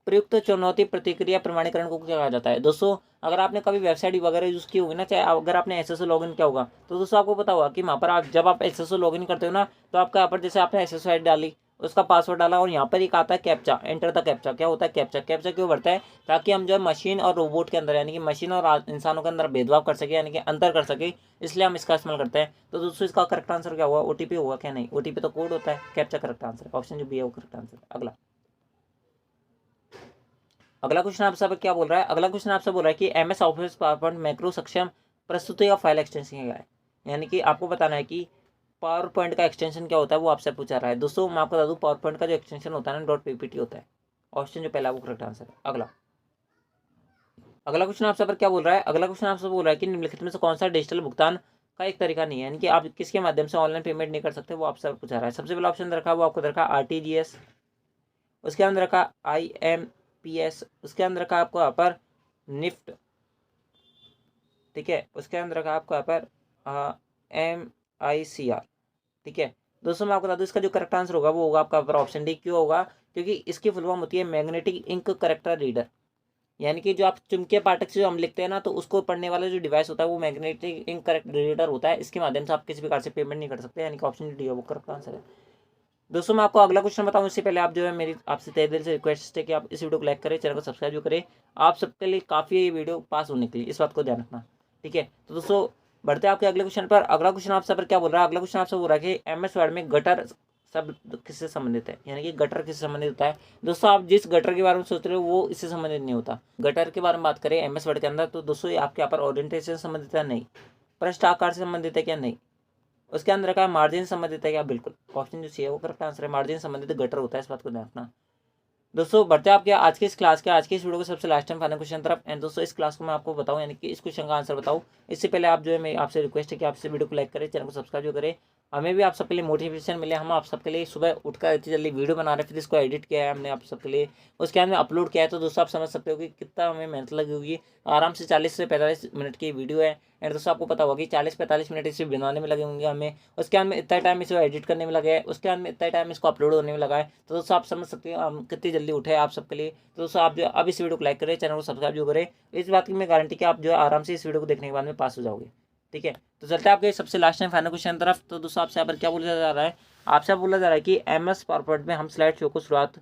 प्रयुक्त चुनौती प्रतिक्रिया प्रमाणीकरण को क्या कहा जाता है। दोस्तों अगर आपने कभी वेबसाइट वगैरह यूज़ की होगी ना, चाहे अगर आपने एसएसओ लॉगिन किया होगा, तो दोस्तों आपको पता होगा कि वहाँ पर आप जब आप एसएसओ लॉगिन करते हो ना, तो आपका यहाँ पर जैसे आपने एसएसओ आईडी डाली, उसका पासवर्ड डाला और यहाँ पर एक आता है कैप्चा, एंटर द कैप्चा। क्या होता है कैप्चा, कैप्चा क्यों बढ़ता है, ताकि हम जो है मशीन और रोबोट के अंदर यानी कि मशीन और इंसानों के अंदर भेदभाव कर सके, यानी कि अंतर कर सके, इसलिए हम इसका इस्तेमाल करते हैं। तो दोस्तों इसका करेक्ट आंसर क्या हुआ, ओटीपी होगा क्या, नहीं, ओटीपी तो कोड होता है, कैप्चा करेक्ट आंसर, ऑप्शन जो बी है वो करेक्ट आंसर। अगला अगला क्वेश्चन आपसे क्या बोल रहा है, अगला क्वेश्चन आपसे बोल रहा है कि एमएस ऑफिस पावरपॉइंट मैक्रो सक्षम प्रस्तुति या फाइल एक्सटेंशन क्या है। यानी कि आपको बताना है कि पावर पॉइंट का एक्सटेंशन क्या होता है, वो आपसे पूछा रहा है। दोस्तों मैं आपको बता दूं, पावर पॉइंट का जो एक्सटेंशन होता है ना, डॉट पीपीटी होता है। ऑप्शन जो पहला वो करेक्ट आंसर है। अगला अगला क्वेश्चन आपसे पर क्या बोल रहा है, अगला क्वेश्चन आपसे बोल रहा है कि निम्नलिखित में से कौन सा डिजिटल भुगतान का एक तरीका नहीं है, यानी कि आप किसके माध्यम से ऑनलाइन पेमेंट नहीं कर सकते, वो आपसे पूछा रहा है। सबसे पहला ऑप्शन रखा वो आपको रखा आरटीजीएस, उसके अंदर रखा IMPS, उसके अंदर रखा आपको यहाँ पर निफ्ट, ठीक है, उसके अंदर रखा आपको यहाँ पर MICR, ठीक है। दोस्तों मैं आपको बता दूं, इसका जो करेक्ट आंसर होगा वो होगा आपका यहाँ पर ऑप्शन डी। क्यों होगा, क्योंकि इसकी फुल फॉर्म होती है मैग्नेटिक इंक करेक्टर रीडर, यानी कि जो आप चुंबकीय पाठक से जो हम लिखते हैं ना, तो उसको पढ़ने वाला जो डिवाइस होता है वो मैग्नेटिक इंक करेक्ट रीडर होता है। इसके माध्यम से आप किसी प्रकार से पेमेंट नहीं कर सकते, यानी कि ऑप्शन डी है वो करेक्ट आंसर है। दोस्तों मैं आपको अगला क्वेश्चन बताऊं इससे पहले आप जो है मेरी आपसे तहे दिल से रिक्वेस्ट है कि आप इस वीडियो को लाइक करें, चैनल को सब्सक्राइब भी करें। आप सबके लिए काफ़ी है ये वीडियो पास होने के लिए, इस बात को ध्यान रखना, ठीक है। तो दोस्तों बढ़ते हैं आपके अगले क्वेश्चन पर। अगला क्वेश्चन आपसे पर क्या बोल रहा है, अगला क्वेश्चन आपसे बोल रहा है कि MS वर्ड में गटर शब्द किससे संबंधित है, यानी कि गटर किससे संबंधित होता है। दोस्तों आप जिस गटर के बारे में सोच रहे हो वो इससे संबंधित नहीं होता। गटर के बारे में बात करें MS वर्ड के अंदर, तो दोस्तों ये आपके यहाँ पर ओरिएंटेशन से संबंधित है, नहीं। पृष्ठ आकार से संबंधित है क्या, नहीं। उसके अंदर रखा है मार्जिन संबंधित है क्या, बिल्कुल। ऑप्शन जो सी है वो करेक्ट आंसर है, मार्जिन संबंधित गटर होता है, इस बात को ध्यान रखना। दोस्तों बढ़ते हैं आपके आज के इस क्लास के, आज के इस वीडियो को सबसे लास्ट टाइम फाइनल क्वेश्चन तरफ। एंड दोस्तों इस क्लास को मैं आपको बताऊं, यानी कि इस क्वेश्चन का आंसर बताऊं, इससे पहले आप जो है मैं आपसे रिक्वेस्ट है कि आपसे वीडियो को लाइक करें, चैनल को सब्सक्राइब जो करें। हमें भी आप सबके लिए मोटिवेशन मिले, हम आप सबके लिए सुबह उठकर इतनी जल्दी वीडियो बना रहे हैं, फिर इसको एडिट किया है हमने आप सबके लिए, उसके बाद में अपलोड किया है। तो दोस्तों आप समझ सकते हो कि कितना हमें मेहनत लगी होगी। आराम से 40 से 45 मिनट की वीडियो है। एंड दोस्तों आपको पता होगा कि 40-45 मिनट इसे बनाने में लगे होंगे हमें, उसके बाद में इतना टाइम इसे एडिट करने में लगा है, उसके बाद में इतना टाइम इसको अपलोड होने में लगा है। तो दोस्तों आप समझ सकते हो हम कितनी जल्दी उठे आप सबके लिए। तो दोस्तों आप जो अब इस वीडियो को लाइक करें, चैनल को सब्सक्राइब जो करें, इस बात की मैं गारंटी कि आप जो है आराम से इस वीडियो को देखने के बाद में पास हो जाओगे, ठीक है। तो चलते हैं आपके सबसे लास्ट टाइम फाइनल क्वेश्चन तरफ। तो दोस्तों आपसे यहाँ पर क्या बोला जा रहा है, आपसे बोला जा रहा है कि MS पावरपॉइंट में हम स्लाइड शो को शुरुआत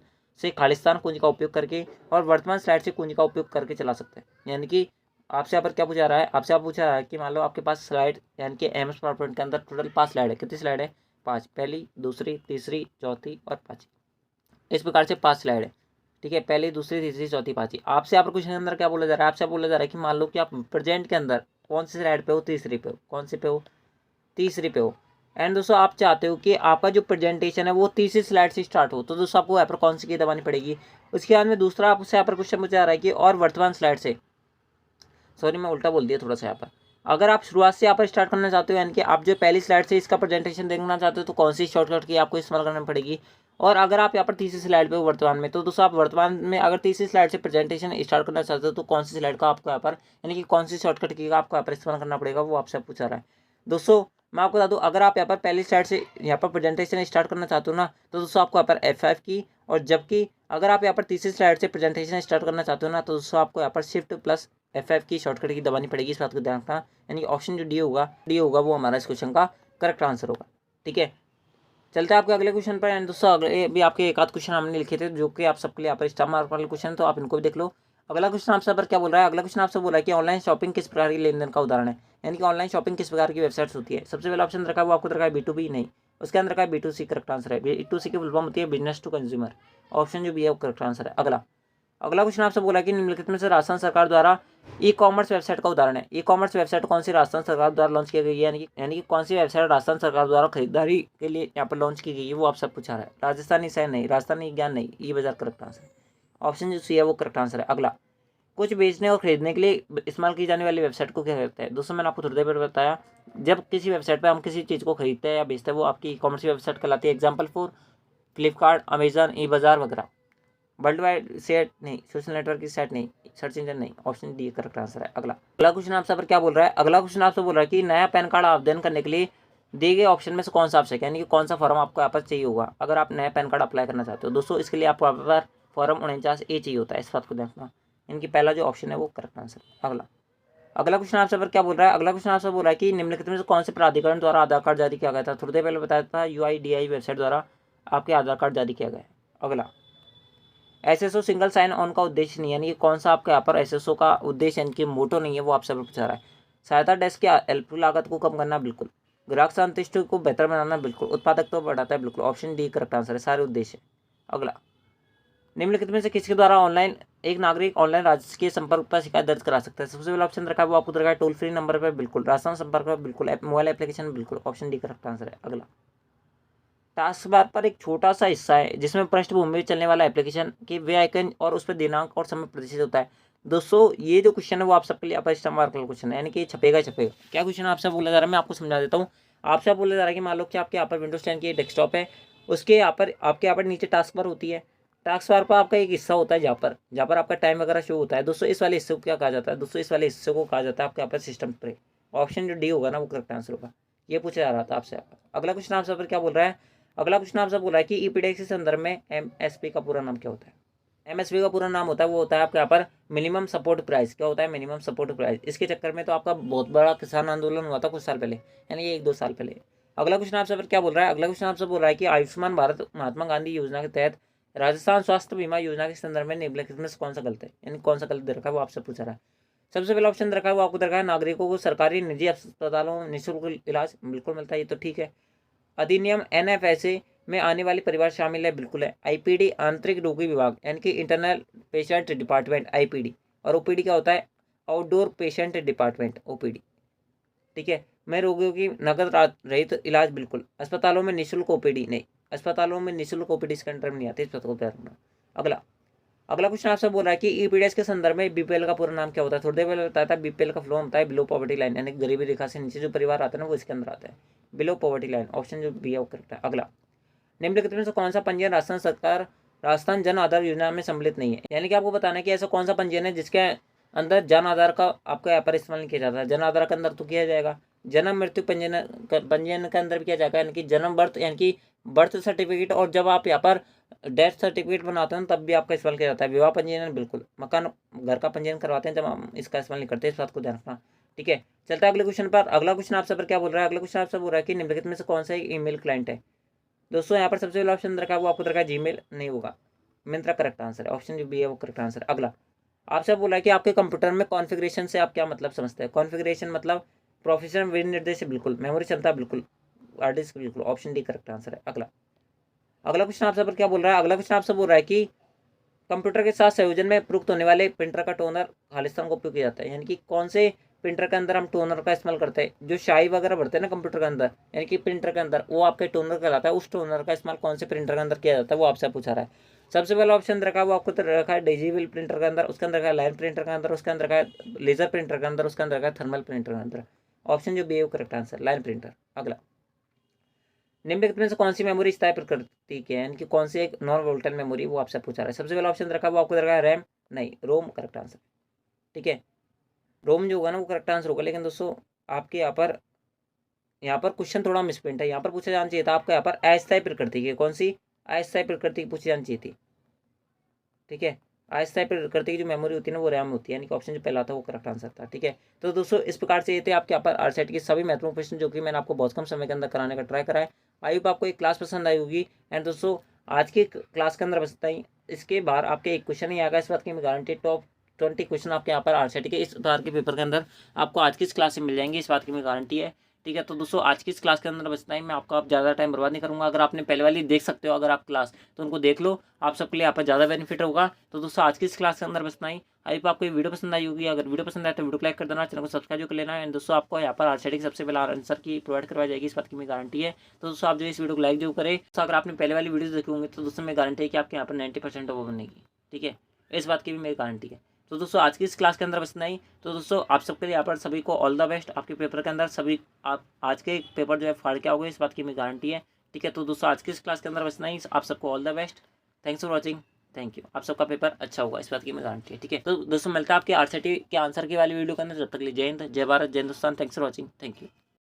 से खालिस्तान कुंजी का उपयोग करके और वर्तमान स्लाइड से कुंजी का उपयोग करके चला सकते हैं। यानी कि आपसे यहाँ पर क्या पूछा रहा है, आपसे आप पूछा रहा है कि मान लो आपके पास स्लाइड, यानी कि MS पावरपॉइंट के अंदर टोटल 5 स्लाइड है। कितनी स्लाइड है, 5, पहली, दूसरी, तीसरी, चौथी और पाँचवीं, इस प्रकार से 5 स्लाइड है, ठीक है। पहली, दूसरी, तीसरी, चौथी, पाँचवीं। आपसे यहाँ पर क्वेश्चन के अंदर क्या बोला जा रहा है, आपसे बोला जा रहा है कि मान लो कि आप प्रेजेंट के अंदर कौन सी स्लाइड पे हो, तीसरी पे हो, कौन सी पे हो, तीसरी पे हो। एंड दोस्तों आप चाहते हो कि आपका जो प्रेजेंटेशन है वो तीसरी स्लाइड से स्टार्ट हो, तो दोस्तों आपको यहाँ पर कौन सी की दबानी पड़ेगी। उसके बाद में दूसरा आपसे यहाँ पर क्वेश्चन पूछा जा रहा है कि और वर्तमान स्लाइड से, सॉरी मैं उल्टा बोल दिया थोड़ा सा यहाँ पर, अगर आप शुरुआत से यहाँ पर स्टार्ट करना चाहते हो, यानी कि आप जो पहली स्लाइड से इसका प्रेजेंटेशन देखना चाहते हो, तो कौन सी शॉर्टकट की आपको इस्तेमाल करनी पड़ेगी। और अगर आप यहाँ पर तीसरी स्लाइड पे हो वर्तमान में, तो दोस्तों आप वर्तमान में अगर तीसरी स्लाइड से प्रेजेंटेशन स्टार्ट करना चाहते हो, तो कौन सी स्लाइड का आपको यहाँ पर, यानी कि कौन सी शॉर्टकट की आपको यहाँ पर इस्तेमाल करना पड़ेगा, वो आपसे पूछा रहा है। दोस्तों मैं आपको बता दूं, अगर आप यहाँ पर पहली स्लाइड से यहाँ पर प्रेजेंटेशन स्टार्ट करना चाहते हो ना, तो दोस्तों आपको यहाँ पर F5 की, और जबकि अगर आप यहाँ पर तीसरी स्लाइड से प्रेजेंटेशन स्टार्ट करना चाहते हो ना, तो दोस्तों आपको यहाँ पर Shift+F5 की शॉर्टकट की दबानी पड़ेगी, इस बात को ध्यान रखना। यानी कि ऑप्शन जो डी होगा वो हमारा इस क्वेश्चन का करेक्ट आंसर होगा, ठीक है। चलते हैं आपके अगले क्वेश्चन पर। एंड दोस्तों अगले भी आपके एक आध क्वेश्चन हमने लिखे थे जो कि आप सबके लिए यहाँ पर स्टार मार्क वाले क्वेश्चन, तो आप इनको भी देख लो। अगला क्वेश्चन आपसे पर क्या बोल रहा है, अगला क्वेश्चन आपसे बोल रहा है कि ऑनलाइन शॉपिंग किस प्रकार की लेन देन का उदाहरण है, यानी कि ऑनलाइन शॉपिंग किस प्रकार की वेबसाइट्स होती है। सबसे पहला ऑप्शन रखा है वो आपको रखा है B2B, नहीं, उसके अंदर रखा है B2C, करेक्ट आंसर है। B2C की फुल फॉर्म होती है बिजनेस टू कंज्यूमर, ऑप्शन जो भी है वो करेक्ट आंसर है। अगला क्वेश्चन आपसे बोला कि निम्नलिखित में से राजस्थान सरकार द्वारा ई-कॉमर्स वेबसाइट का उदाहरण है। ई-कॉमर्स वेबसाइट कौन सी राजस्थान सरकार द्वारा लॉन्च की गई है, यानी कि कौन सी वेबसाइट राजस्थान सरकार द्वारा खरीदारी के लिए यहाँ पर लॉन्च की गई है, वो आप सब पूछा रहा है। राजस्थानी शहर नहीं, राजस्थानी ज्ञान नहीं, ई बाजार करेक्ट आंसर, ऑप्शन जो सी है वो करेक्ट आंसर है। अगला, कुछ बेचने और खरीदने के लिए इस्तेमाल की जाने वाली वेबसाइट को क्या कहते हैं। दोस्तों मैंने आपको थोड़ी देर पहले बताया, जब किसी वेबसाइट पर हम किसी चीज़ को खरीदते हैं या बेचते हैं, वो आपकी ई-कॉमर्स वेबसाइट कहलाती है। एग्जाम्पल फॉर फ्लिपकार्ट, अमेजन, ई बाजार वगैरह। वर्ल्ड वाइड सेट नहीं, सोशल नेटवर्क की सेट नहीं, सर्च इंजन नहीं, ऑप्शन डी करेक्ट आंसर है। अगला क्वेश्चन आपसे पर क्या बोल रहा है, अगला क्वेश्चन आपसे बोल रहा है कि नया पैन कार्ड आवेदन करने के लिए दिए गए ऑप्शन में से कौन सा आवश्यक है, यानी कि कौन सा फॉर्म आपको यहाँ पर चाहिए होगा अगर आप नया पैन कार्ड अप्लाई करना चाहते हो। दोस्तों इसके लिए आपको यहाँ पर फॉर्म 49A चाहिए होता है, इस बात को देखना। इनकी पहला जो ऑप्शन है वो करेक्ट आंसर। अगला क्वेश्चन आपसे पर क्या बोल रहा है, अगला क्वेश्चन आपसे बोल रहा है कि निम्नलिखित में से कौन से प्राधिकरण द्वारा आधार कार्ड जारी किया गया था। थोड़ी देर पहले बताया था UIDAI वेबसाइट द्वारा आपके आधार कार्ड जारी किया गया है। अगला SSO सिंगल साइन ऑन का उद्देश्य नहीं, यानी कि कौन सा आपके यहाँ पर SSO का उद्देश्य यानी कि मोटो नहीं है, वो आपसे पूछा रहा है। सहायता डेस्क की हेल्प लागत को कम करना, बिल्कुल। ग्राहक संतुष्टि को बेहतर बनाना, बिल्कुल। उत्पादकता बढ़ाता है, बिल्कुल। ऑप्शन डी करेक्ट आंसर है, सारे उद्देश्य। अगला निम्नलिखित में से किसके द्वारा ऑनलाइन एक नागरिक ऑनलाइन राजकीय संपर्क पर शिकायत दर्ज करा सकता है। सबसे पहला ऑप्शन रखा है वो आपको रखा है टोल फ्री नंबर पर, बिल्कुल। राजस्थान संपर्क पर, बिल्कुल। मोबाइल एप्लीकेशन, बिल्कुल। ऑप्शन डी करेक्ट आंसर है। अगला टास्क बार पर एक छोटा सा हिस्सा है जिसमें पृष्ठभूमि में चलने वाला एप्लीकेशन के वे आइकन और उस पर दिनांक और समय प्रदर्शित होता है। दोस्तों ये जो क्वेश्चन है वो आप सबके लिए अपर स्टैम्प मार्क क्वेश्चन है, यानी कि छपेगा छपेगा। क्या क्वेश्चन आपसे बोला जा रहा है, मैं आपको समझा देता हूँ। आपसे बोला जा रहा है कि मान लो कि आपके यहाँ पर विंडोज 10 की डेस्कटॉप है, उसके यहाँ पर आपके यहाँ पर नीचे टास्क बार होती है। टास्क बार पर आपका एक हिस्सा होता है जहाँ पर आपका टाइम वगैरह शो होता है। दोस्तों इस वाले हिस्से को क्या कहा जाता है, दोस्तों इस वाले हिस्से को कहा जाता है आपके यहाँ पर सिस्टम ट्रे। ऑप्शन जो डी होगा ना वो करेक्ट आंसर होगा। ये पूछा जा रहा था आपसे। अगला क्वेश्चन आपसे पर क्या बोल रहा है, अगला क्वेश्चन आपसे बोला है कि ईपीडीएक्स के संदर्भ में एमएसपी का पूरा नाम क्या होता है। एमएसपी का पूरा नाम होता है वो होता है आपके यहाँ पर मिनिमम सपोर्ट प्राइस। क्या होता है, मिनिमम सपोर्ट प्राइस। इसके चक्कर में तो आपका बहुत बड़ा किसान आंदोलन हुआ था कुछ साल पहले, यानी कि 1-2 साल पहले। अगला क्वेश्चन आपसे पर क्या बोल रहा है, अगला क्वेश्चन आपसे बोल रहा है कि आयुष्मान भारत महात्मा गांधी योजना के तहत राजस्थान स्वास्थ्य बीमा योजना के संदर्भ में निम्नलिखित में से कौन सा गलत है, यानी कौन सा गलत दे रखा है वो आपसे पूछा रहा है। सबसे पहला ऑप्शन रखा है वो आपको रखा है नागरिकों को सरकारी निजी अस्पतालों में निःशुल्क इलाज, बिल्कुल मिलता है, ये तो ठीक है। अधिनियम NFSA में आने वाले परिवार शामिल है, बिल्कुल है। IPD आंतरिक रोगी विभाग, यानी कि इंटरनल पेशेंट डिपार्टमेंट, IPD। और OPD क्या होता है, आउटडोर पेशेंट डिपार्टमेंट, OPD। ठीक है। मैं रोगियों की नकद रहित इलाज, बिल्कुल। अस्पतालों में निःशुल्क OPD नहीं, अस्पतालों में निःशुल्क OPD इसके अंडर में नहीं आते, इस बात को ध्यान रखना। अगला अगला क्वेश्चन आपसे बोल रहा है कि ईपीडीएस के संदर्भ में BPL का पूरा नाम क्या होता है। थोड़ी देर पहले बताया था BPL का फ्लो होता है बिलो पॉवर्टी लाइन, यानी गरीबी रेखा से नीचे जो परिवार आता है ना वो इसके अंदर आता है, बिलो पॉवर्टी लाइन। ऑप्शन जो बी है वो करेक्ट है। अगला निम्नलिखित में से कौन सा पंजीयन राजस्थान सरकार राजस्थान जन आधार योजना में सम्मिलित नहीं है, यानी कि आपको बताना है कि ऐसा कौन सा पंजीयन है जिसके अंदर जन आधार का आपका यहाँ पर इस्तेमाल नहीं किया जाता है। जन आधार के अंदर तो किया जाएगा, जन्म मृत्यु पंजीयन के अंदर भी किया जाएगा, यानी कि जन्म बर्थ, यानी कि बर्थ सर्टिफिकेट। और जब आप यहाँ पर डेथ सर्टिफिकेट बनाते हैं तब भी आपका इस्तेमाल किया जाता है। विवाह पंजीयन, बिल्कुल। मकान घर का पंजीयन करवाते हैं जब हम इसका इस्तेमाल नहीं करते, इस बात को ध्यान रखना। ठीक है, चलता है अगले क्वेश्चन पर। अगला क्वेश्चन आपसे पर क्या बोल रहा है, अगला क्वेश्चन आपसे बोल रहा है कि निम्नलिखित में से कौन सा एक ईमेल क्लाइंट है। दोस्तों यहाँ पर सबसे पहला ऑप्शन रखा है वो आपको रखा है जीमेल, नहीं होगा। मिंत्रा करेक्ट आंसर है, ऑप्शन जो बी है वो करेक्ट आंसर। अगला आपसे बोला है कि आपके कंप्यूटर में कॉन्फ़िगरेशन से आप क्या मतलब समझते हैं। कॉन्फ़िगरेशन मतलब प्रोफेशनल विनिर्देश, बिल्कुल। मेमोरी क्षमता, बिल्कुल। हार्ड डिस्क, बिल्कुल। ऑप्शन डी करेक्ट आंसर है। अगला अगला क्वेश्चन आपसे पर क्या बोल रहा है, अगला क्वेश्चन आपसे बोल रहा है कि कंप्यूटर के साथ संयोजन में प्रयुक्त होने वाले प्रिंटर का टोनर खालिस्तान को उपयोग किया जाता है, यानी कि कौन से प्रिंटर के अंदर हम टोनर का इस्तेमाल करते हैं। जो शाई वगैरह भरते हैं ना कंप्यूटर के अंदर, यानी कि प्रिंटर के अंदर, वो आपके टोनर कहलाता है। उस टोनर का इस्तेमाल कौन से प्रिंटर के अंदर किया जाता है वो आपसे पूछा रहा है। सबसे पहला ऑप्शन रखा है वो आपको रखा है डिजिटल प्रिंटर के अंदर, उसके अंदर रखा है लाइन प्रिंटर के अंदर, उसके अंदर रखा है लेजर प्रिंटर के अंदर, उसके अंदर रखा है थर्मल प्रिंटर के अंदर। ऑप्शन जो बी है वो करेक्ट आंसर, लाइन प्रिंटर। अगला निम्नलिखित में से कौन सी मेमोरी स्थायी प्रकृति की है, यानी कि कौन सी एक नॉन वोल्टाइल मेमोरी, वो आपसे पूछा रहा है। सबसे पहला ऑप्शन रखा है वो आपको रखा है रैम, नहीं, रोम करेक्ट आंसर। ठीक है, रोम जो होगा ना वो करेक्ट आंसर होगा। लेकिन दोस्तों आपके यहाँ पर क्वेश्चन थोड़ा मिसप्रिंट है। यहाँ पर पूछा जाना चाहिए था आपका यहाँ पर अस्थायी प्रकृति की, कौन सी अस्थायी प्रकृति की पूछी जानी चाहिए थी। ठीक है, अस्थायी प्रकृति की जो मेमोरी होती है ना वो रैम होती है, यानी कि ऑप्शन जो पहला था वो करेक्ट आंसर था। ठीक है, तो दोस्तों इस प्रकार से ये थे आपके यहाँ पर आरसेट के सभी महत्वपूर्ण प्रश्न जो कि मैंने आपको बहुत कम समय के अंदर कराने का ट्राई करा है। आई होप आपको एक क्लास पसंद आई होगी। एंड दोस्तों आज की क्लास के अंदर बस इतना ही। इसके बाहर आपके एक क्वेश्चन ही आएगा, इस बात की मैं गारंटी। टॉप 20 क्वेश्चन आपके यहाँ पर आरसेट के इस बार के पेपर के अंदर आपको आज की इस क्लास से मिल जाएंगे, इस बात की मैं गारंटी है। ठीक है, तो दोस्तों आज की इस क्लास के अंदर बस इतना ही। मैं आपको अब ज़्यादा टाइम बर्बाद नहीं करूँगा। अगर आपने पहले वाली देख सकते हो अगर आप क्लास, तो उनको देख लो, आप सबके लिए यहाँ पर ज़्यादा बेनिफिट होगा। तो दोस्तों आज की इस क्लास के अंदर बस इतना ही। आई आपको ये वीडियो पसंद आई होगी। अगर वीडियो पसंद आए तो वीडियो को लाइक कर देना, चैनल को सब्सक्राइब कर लेना। एंड दोस्तों आपको यहाँ पर आरसेट सबसे पहला आंसर की प्रोवाइड करवाई जाएगी, इस बात की मैं गारंटी है। तो दोस्तों आप जो इस वीडियो को लाइक जो करें, तो अगर आपने पहले वाली वीडियो देखी होंगे तो दोस्तों मैं गारंटी है कि आपके यहाँ पर 90% वो बनेगी। ठीक है, इस बात की भी मेरी गारंटी है। तो दोस्तों आज की इस क्लास के अंदर बस नहीं। तो दोस्तों आप सबके लिए यहाँ पर सभी को ऑल द बेस्ट। आपके पेपर के अंदर सभी आप आज के पेपर जो है फाड़ के आओगे, इस बात की मेरी गारंटी है। ठीक है, तो दोस्तों आज की इस क्लास के अंदर बस नहीं। आप सबको all the best, thanks for watching, thank you. आप सबका पेपर अच्छा होगा, इस बात की मैं गारंटी है। ठीक है, तो दोस्तों मिलता है आपके आरसीटी के आंसर की वाली वीडियो के अंदर। जब तक के लिए जय हिंद, जय भारत, जय Hindustan. Thanks for watching, thank you.